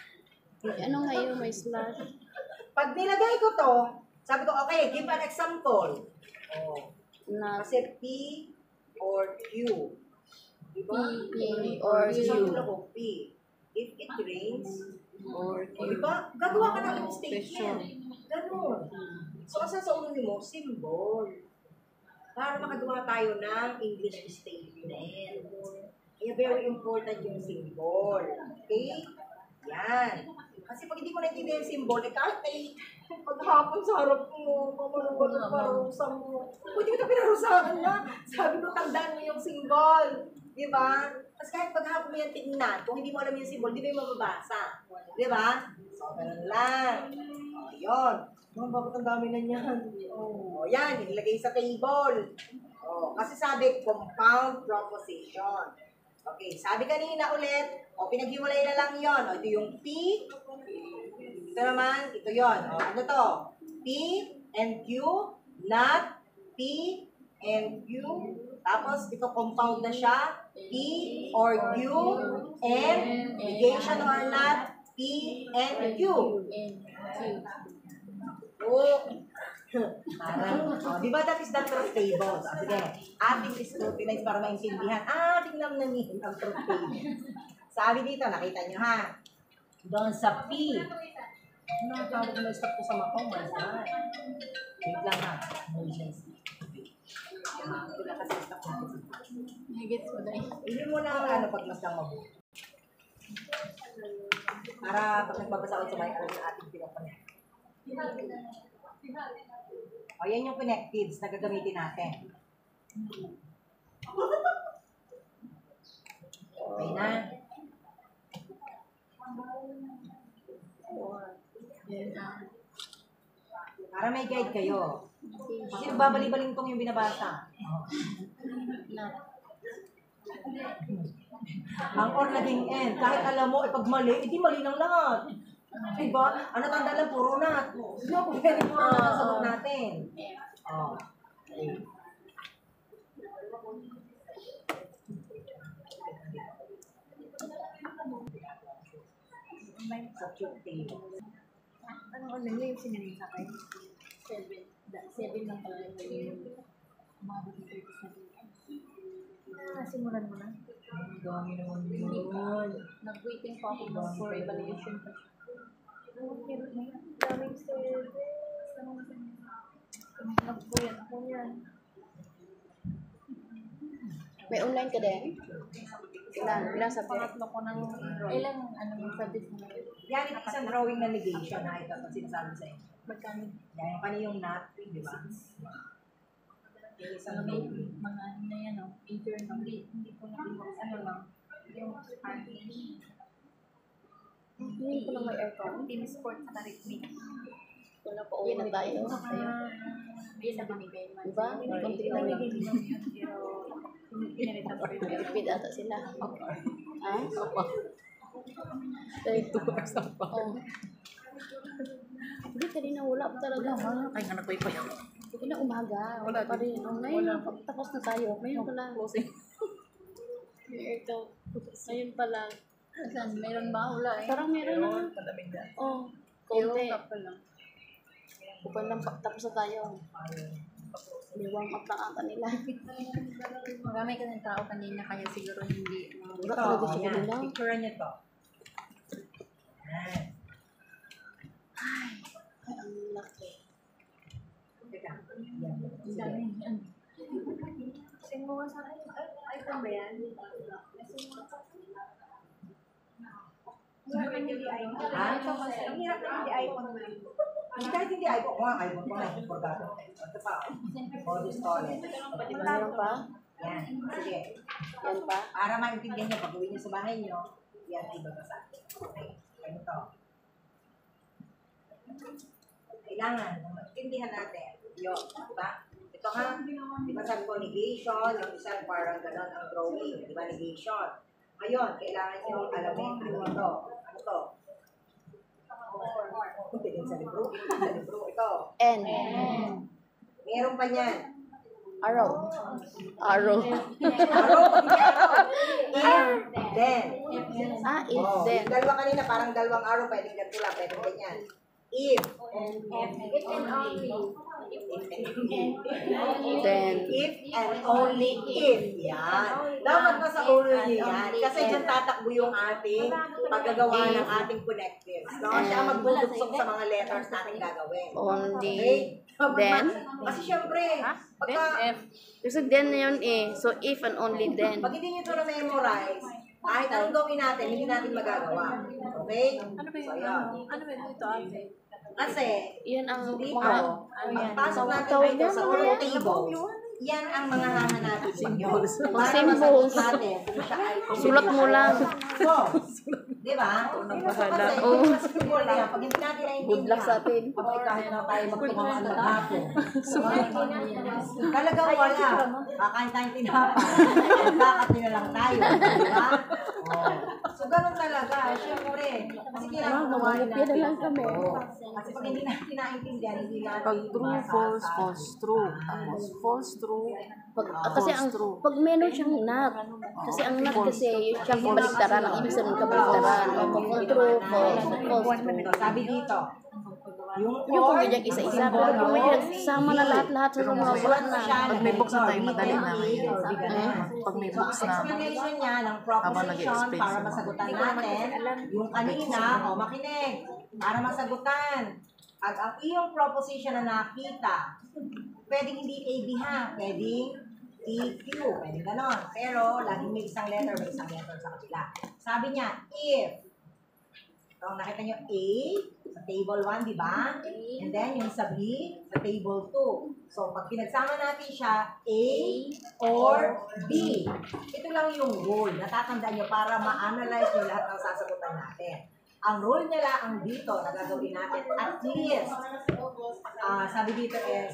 Ano ngayon may slash? Pag nilagay ko to, sabi ko, okay, give an example. Oh. Not Kasi P or Q. Di ba? P or Kasi Q. sabi ko, P. If it rains, Or o di ba? Gagawa ka ng statement. Ganun. So, ang sasauluhin mo, symbol. Para makagawa tayo ng English statement. Kaya very important yung symbol. Okay? Yan. Kasi pag hindi mo naintindihan yung symbol, eh kahit ay paghapon sa harap mo, pamalubad ng parusa mo, pwede kita pinarusahan na. Sabi ko, tandaan mo yung symbol. Di ba? Kasi kahit paghapon mo yan tingnan, kung hindi mo alam yung symbol, di ba yung mababasa? Di ba? So, ganun lang. O, yun. Oh, bakit ang dami na niyan? Oh, yan, ilagay sa table. Oh, kasi sabi, compound proposition. Okay, sabi kanina ulit, o pinaghiwalay na lang yon. O, ito yung P. Ito naman, ito yon. O, ano to? P and Q, not P and Q. Tapos, ito compound na siya. P or Q and negation or not P and Q. Oh. Oh, di ba that is the truth table? So, sige, ating scrutinize para maintindihan. Tingnan na niyo ang truth table. Sabi dito, nakita nyo ha? Doon sa P. Nakakawag ko na stop ko sa makong. Wait lang ha. Emergency. Ito na kasi stop ko. Nagets mo dahil. Hindi mo na ang pag mas lang mabuti. Para pag nagbabasa ko sa mic, yung ating pinapanek. O, yan yung connectives na gagamitin natin. Okay na? Para may guide kayo. Kasi nagbabali-baling tong yung binabasa. Ang or naging N. Kahit alam mo, pag mali, hindi mali ng lahat. Diba? Ano tanda lang, puro nat. Diba? Kung pwede puro nat ang sagot natin. Oh. Okay. Subject table. Ano yung sinabi sa akin? 7 lang pala yung umabot ng 37. Simulan mo na. Ang dami naman yun. Nag-waiting pa ako for evaluation pa siya. Daming 7. Nagpuyan ako yan. May online ka din? Ilan sa Pangatlo ko ng ilang subjects mo. Yan, ito isang drawing na negation na ito ang sinasabi sa inyo. Magkano? Yan, yung kanina yung not, di ba? Yung isang drawing. Mga ano na yan, major na hindi ko na ano lang. Yung Spanish. Hindi ko lang may aircon. Team sports sa rhythmic. Wala pa uwi na tayo. May sa binigay man. Diba? Konti lang yun. Pero pinalitan ko yun. Tipid ata sila. Ha? Ito pa sa pa. Oh. Hindi, kanina wala pa talaga. Ay, anak ko pa yun. Hindi na umaga. Wala pa rin. Oh, ngayon, tapos na tayo. Ngayon pala. Closing. May aircon. Ngayon pala. Saan? Meron ba? Wala eh. Parang meron naman. Oh, konti. Ka pa lang. Open lang tapos na tayo. May warm up lang ata nila. Marami ka ng tao kanina kaya siguro hindi. Wala talaga siya yan. kanila. Picturean niyo to. Yan. Ay, ang laki. Teka. Yan. Ang dami. Sing mo nga sa akin. iPhone ba yan? Ha? Ang hirap na hindi iPhone. Kahit hindi iPhone, kung ang iPhone pa nga, forgotten. Ito pa, body storage. Meron pa? Yan, sige. Yan pa? Para maintindihan niyo, pag uwi niyo sa bahay niyo, yan ay babasa. Okay, ganito. Kailangan, maintindihan natin. Yun, di ba? Ito ha, di ba sabi ko negation, yung isa parang gano'n ang drawing, di ba negation? Ngayon, kailangan niyo alamin ano ito. Ano to? Tingin sa libro. Sa libro. Ito. N. Meron pa niyan. Arrow. Arrow. Araw. If, then. Ah, if Oh, then. yung dalawa kanina, parang dalawang araw, pwedeng ganito lang, pwedeng ganyan. If. If and only. Then. If and only if. Yan. Dapat nasa ulo niyo yan. Kasi dyan tatakbo yung ating paggagawa ng ating connectives. No? Siya ang magbubuksok sa mga letters natin gagawin. Only. Okay? Then. Kasi syempre, pagka, Kasi then na yun eh. So, if and only then. pag hindi nyo ito na-memorize, kahit anong gawin natin, hindi natin magagawa. Okay? Ano ba So, yun? yan. Ano ba yun ito ate? Kasi, Yan ang dito, mga... pagpasok natin Tawag dito yan, sa ano all yan? tables, yan ang mga hahanapin symbols. Para Symbols. masagot natin kung siya ay Sulat mo lang. false. Di ba? bahala. Kasi, Oo. yung symbol na yan, pag hindi natin Good luck sa naintindihan, atin. abay kahit na tayo magtungan ng hapon. Talagang wala. Kakain tayong tinapay. Magkakati na lang tayo. Di ba? Oh. So, ganun talaga. Siyempre. Kasi kailangan gawain Mamangopia na natin. lang kami. Oo. Kasi pag hindi natin naintindihan, hindi natin Pag true, masa- false, false, true. Tapos false, true. Kasi ang pag meron siyang not, kasi ang not kasi siyang kabaliktaran, ang ibig sabihin kabaliktaran. O kung true, false, false, true. Sabi dito, yung Yung kung ganyan isa-isa, pero kung may sama na lahat-lahat sa mga wala na. Pag may books na tayo, madali na. Pag may books na, explanation niya ng habang proposition nag-explain para sila. masagutan natin yung kanina, o makinig, para masagutan. At ang iyong proposition na nakita, pwedeng hindi AB ha, pwedeng EQ, pwedeng ganon. Pero, laging may isang letter sa kapila. Sabi niya, if, ito, nakita niyo A, sa table 1, di ba? And then, yung sa B, sa table 2. So, pag pinagsama natin siya, A or B. Ito lang yung rule. Natatandaan nyo para ma-analyze nyo lahat ng sasagutan natin. Ang rule nila ang dito na gagawin natin, at least, sabi dito is,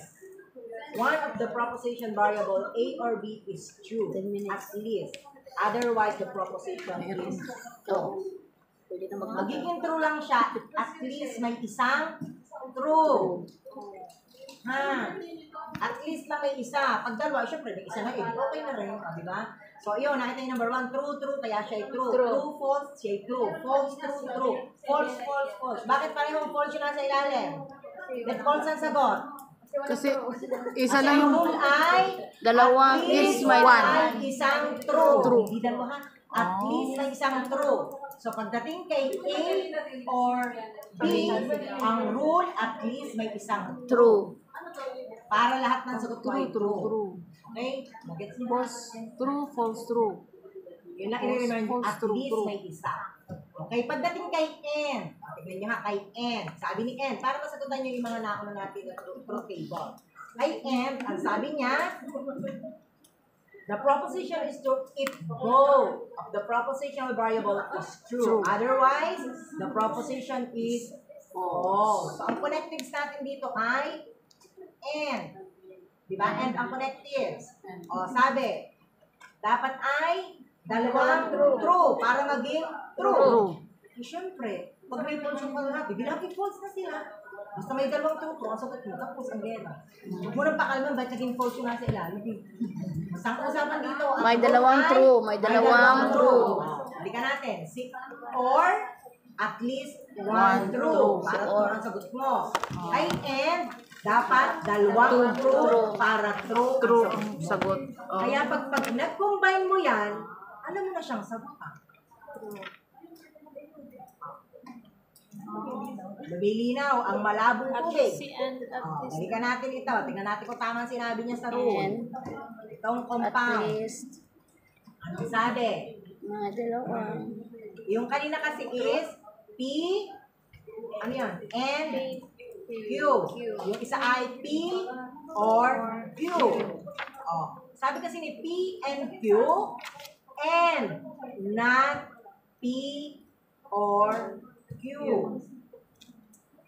one of the proposition variable A or B is true. 10 minutes. At least. Otherwise, the proposition is false. Pwede na Magiging true lang siya, at least may isang true. Ha? At least lang may isa. Pag dalawa, syempre may isa na okay na rin, di ba? So, yun, nakita yung number 1, true, kaya siya ay true. True, false, siya ay true. False, true. False, false. Bakit parehong false yung nasa ilalim? That false ang sagot. kasi isa Kasi lang ang yung rule ay, Dalawang at least is may may isang true. True. Hindi dalawa ha. At least may isang true. So, pagdating kay A or B, ang rule, at least may isang true. para lahat ng sagot mo ay true. true. Okay? Magets mo? False, true, false, true. Yun lang i-remind, False, at true, least true. may isa. Okay, pagdating kay N, tignan nyo ha, kay N, sabi ni N, para masagutan nyo yung mga nauna natin na true table. Kay N, ang sabi niya, the proposition is true if both of the propositional variable is true. Otherwise, the proposition is false. So, ang connectives natin dito ay and. Diba? And ang connectives. O, sabi, dapat ay dalawang true para maging true. True. Eh, syempre, pag may false yung kalahati, bilangin false na sila. Basta may dalawang true, ang sagot mo, tapos ang gera. Huwag mo nang pakalman, ba't naging false yung nasa ilalim? Basta ang usapan dito, ang May sagot dalawang ay true, may dalawang true. Balikan natin. Or at least one true. Para true ang sagot mo. Ay, and dapat dalawang true para true ang sagot mo. Kaya pag nag-combine mo yan, alam mo na siyang sagot ka. Lumilinaw ang malabong tubig. Balikan natin ito. Tingnan natin kung tama ang sinabi niya sa rule. Itong At compound. least, Anong sabi? mga dalawa. Yung kanina kasi is P, ano yan? N, Q. Yung isa ay P or Q. Oh. Sabi kasi ni P and Q, and not P or Q.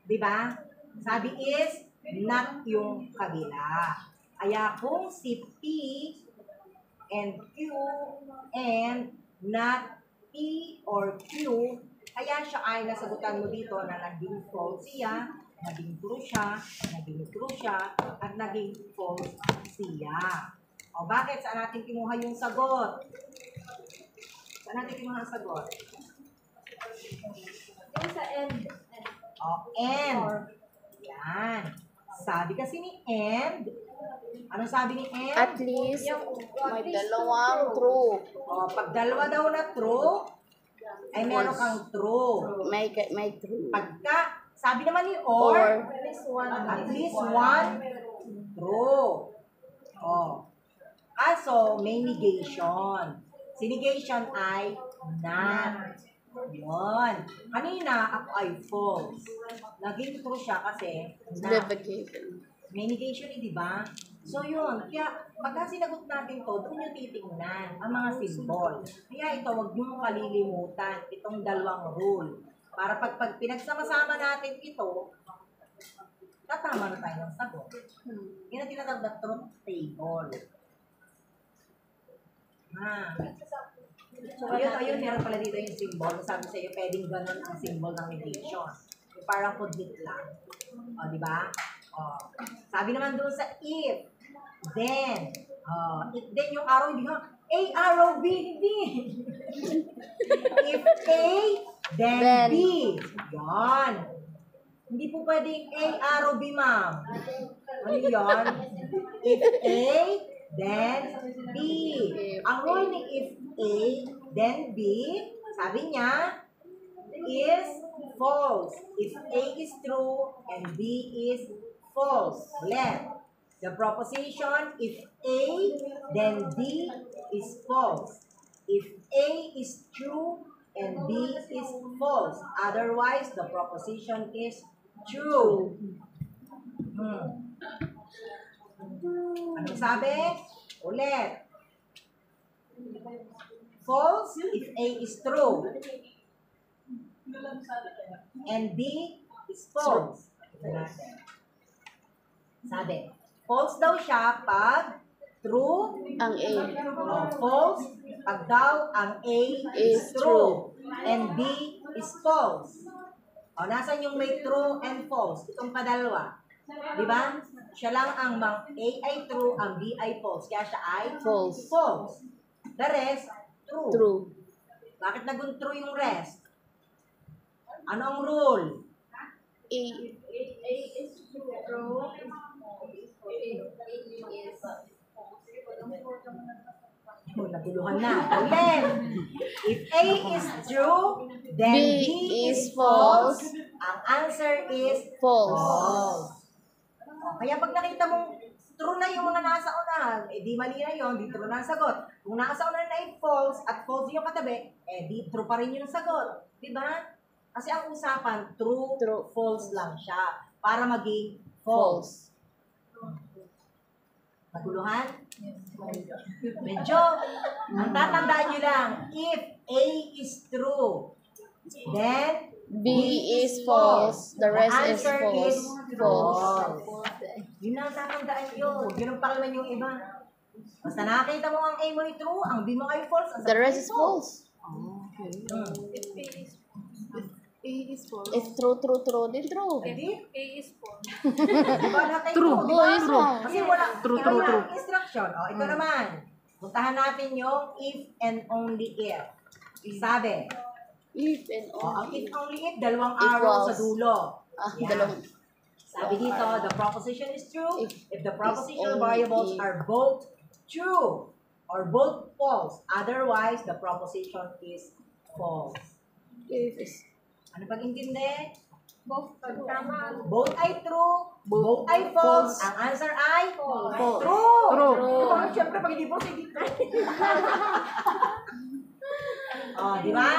Diba? Sabi is not yung kabila. Kaya kung si P and Q and not P or Q, kaya siya ay nasagutan mo dito na naging false siya, naging true siya, at naging false siya. O bakit? Saan natin kinuha yung sagot? Saan natin kinuha ang sagot? Yung sa end. O, and. Yan. Sabi kasi ni and, anong sabi ni and? At least, may dalawang true. O, pag dalawa daw na true, ay meron kang true. May true. Pagka, sabi naman ni or, At least one. true. O. Kaso, may negation. Si negation ay not. Yun. Kanina, ako ay false. Naging true siya kasi not. Verification. May negation di ba? So yun, kaya pagka sinagot natin to, doon yung titingnan ang mga symbol. Kaya ito, huwag nyo kalilimutan itong dalawang rule. Para pag pinagsama-sama natin ito, tatama na tayo ng sagot. Yan ang tinatawag na truth table. So ayun, meron pala dito yung symbol. Sabi sa'yo, pwedeng ganun ang symbol ng negation. Yung parang kudlit lang. O, di ba? Oh. Sabi naman doon sa if, then, if then yung arrow, hindi ha? A, arrow, B, hindi. If A, then B. Yan. Hindi po pwedeng A, arrow, B, ma'am. Ano yan? If A, then B. Ang rule ni if A, then B, sabi niya, is false. If A is true and B is false. Ulit. The proposition, if A, then B is false. If A is true and B is false. Otherwise, the proposition is true. Ano sabi? Ulit. False if A is true. And B is false. Sabi, false daw siya pag true Ang A. false pag daw ang A is true and B is false. O, nasan yung may true and false? Itong padalwa. Di ba? Siya lang ang A ay true, ang B ay false. Kaya siya ay False. false. The rest, true. True. Bakit naging true yung rest? Ano ang rule? A. A is true. Naguluhan na. Ulit. If A is true, then B is false. Ang answer is False. false. Kaya pag nakita mong true na yung mga nasa unahan, di mali na yun, di true na ang sagot. Kung nasa unahan na ay false at false yung katabi, di true pa rin yung sagot. Di ba? Kasi ang usapan, true, false lang siya. Para maging false. Naguluhan? Medyo, ang tatandaan nyo lang, if A is true, then B is false. The rest is answer false. False. Yun lang tatandaan nyo. Yun ang pakalaman yung iba. Basta nakakita mo ang A mo ay true, ang B mo ay false. The rest is false. A is false. If true, then true. A is false. Diba lahat ay True. true, diba? Is wrong. Kasi wala, True. instruction. O, ito naman. Puntahan natin yung if and only if. Sabi, If and ang only. if only if, dalawang arrow sa Equals. dulo. Yan. Dalawang. Sabi dito, the proposition is true if the propositional only variables if. are both true or both false. Otherwise, the proposition is false. If is. Ano pag-intindi? Both tama. Both ay true, both ay false. Ang answer ay False. true. True. Siyempre, pag hindi false, hindi true. Di ba?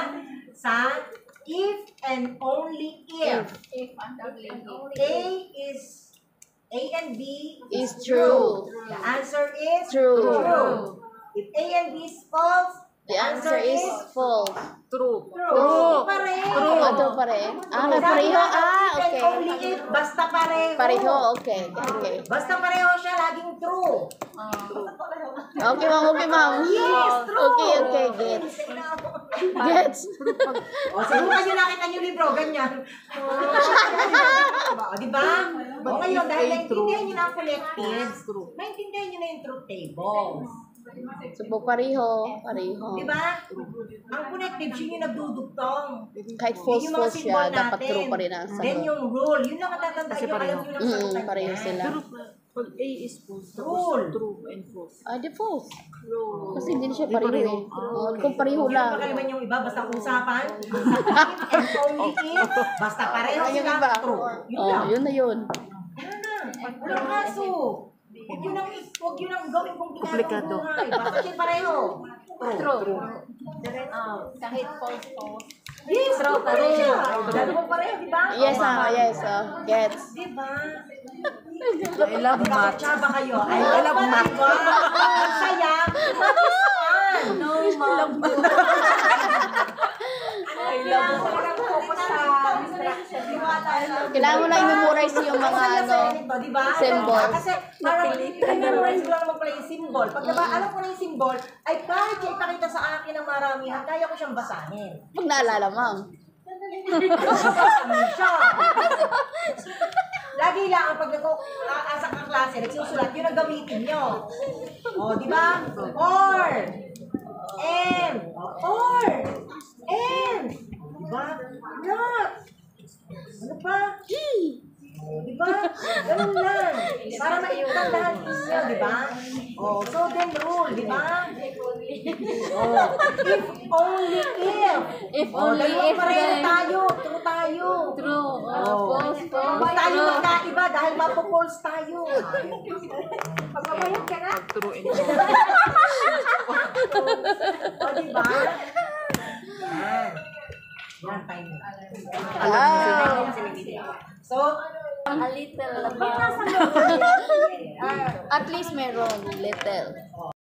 Sa if and only if. If and only if. A and B Is true. The answer is True. If A and B is false, The answer is false. True. true. Pa rin. Ito pa rin. Sabi Pareho. nga, if and Okay. only if, basta pareho. Pareho. Okay. Okay. Basta pareho siya, laging true. Okay, ma'am. Okay, ma'am. Yes, true. Okay, okay. Gets. Gets. Siguro nyo nakita nyo libro, ganyan. Di ba? O ngayon, dahil naintindihan nyo na ang collectives, maintindihan nyo na yung truth tables. So, pareho. Pareho. Di ba? Ang connectives, yun yung nagdudugtong. Kahit Yun false yung mga siya, symbol dapat natin. true pa rin ang Then sagot. yung rule, yun lang ang tatandaan nyo, alam nyo lang sagutan Pareho yan. sila. Pero pag A is false, tapos True. true and false. Di false. True. Kasi hindi na siya Di pareho. pareho. Kung pareho Huwag lang. nyo pakaliman yung iba, basta usapan. If and only if, basta pareho Yung sila, iba. true. Yun Oh, lang. yun na yun. Yan na. Walang kaso. Huwag yun ang gawin kung Komplikado. buhay. Basta siya pareho. True. Kahit false. Yes, true pa rin siya. Dalawa pareho, di ba? Yes, yes. Gets. Di ba? I love math. Tsaba kayo. I love math. Diba? Ang saya. Math is fun. No, ma'am. I love math. Walang focus sa distraction. Kailangan mo lang i-memorize yung mga diba? symbol. Kasi parang i-memorize ko lang naman pala yung symbol. Pag diba, alam ko na yung symbol, ay kahit siya ipakita sa akin ng maramihan, kaya ko siyang basahin. Pag naalala, ma'am. Siya. Lagi lang ang pag nag-asa kang klase, nagsusulat, yun ang gamitin nyo. O, di ba? Or. And. Or. And. Di ba? Not. Ano pa? Di ba? Ganun lang. Para maitandahan ninyo, di ba? Oh, so then rule, di ba? Oh, if only if. If Oh, only dalawang if pareho then. tayo. True tayo. True. Oh. False. Huwag tayo magkaiba dahil mapopulse tayo. Pagbabayad ka na. Pag true and false. O, di ba? Yan. Yan, time. So, A little. At least meron little.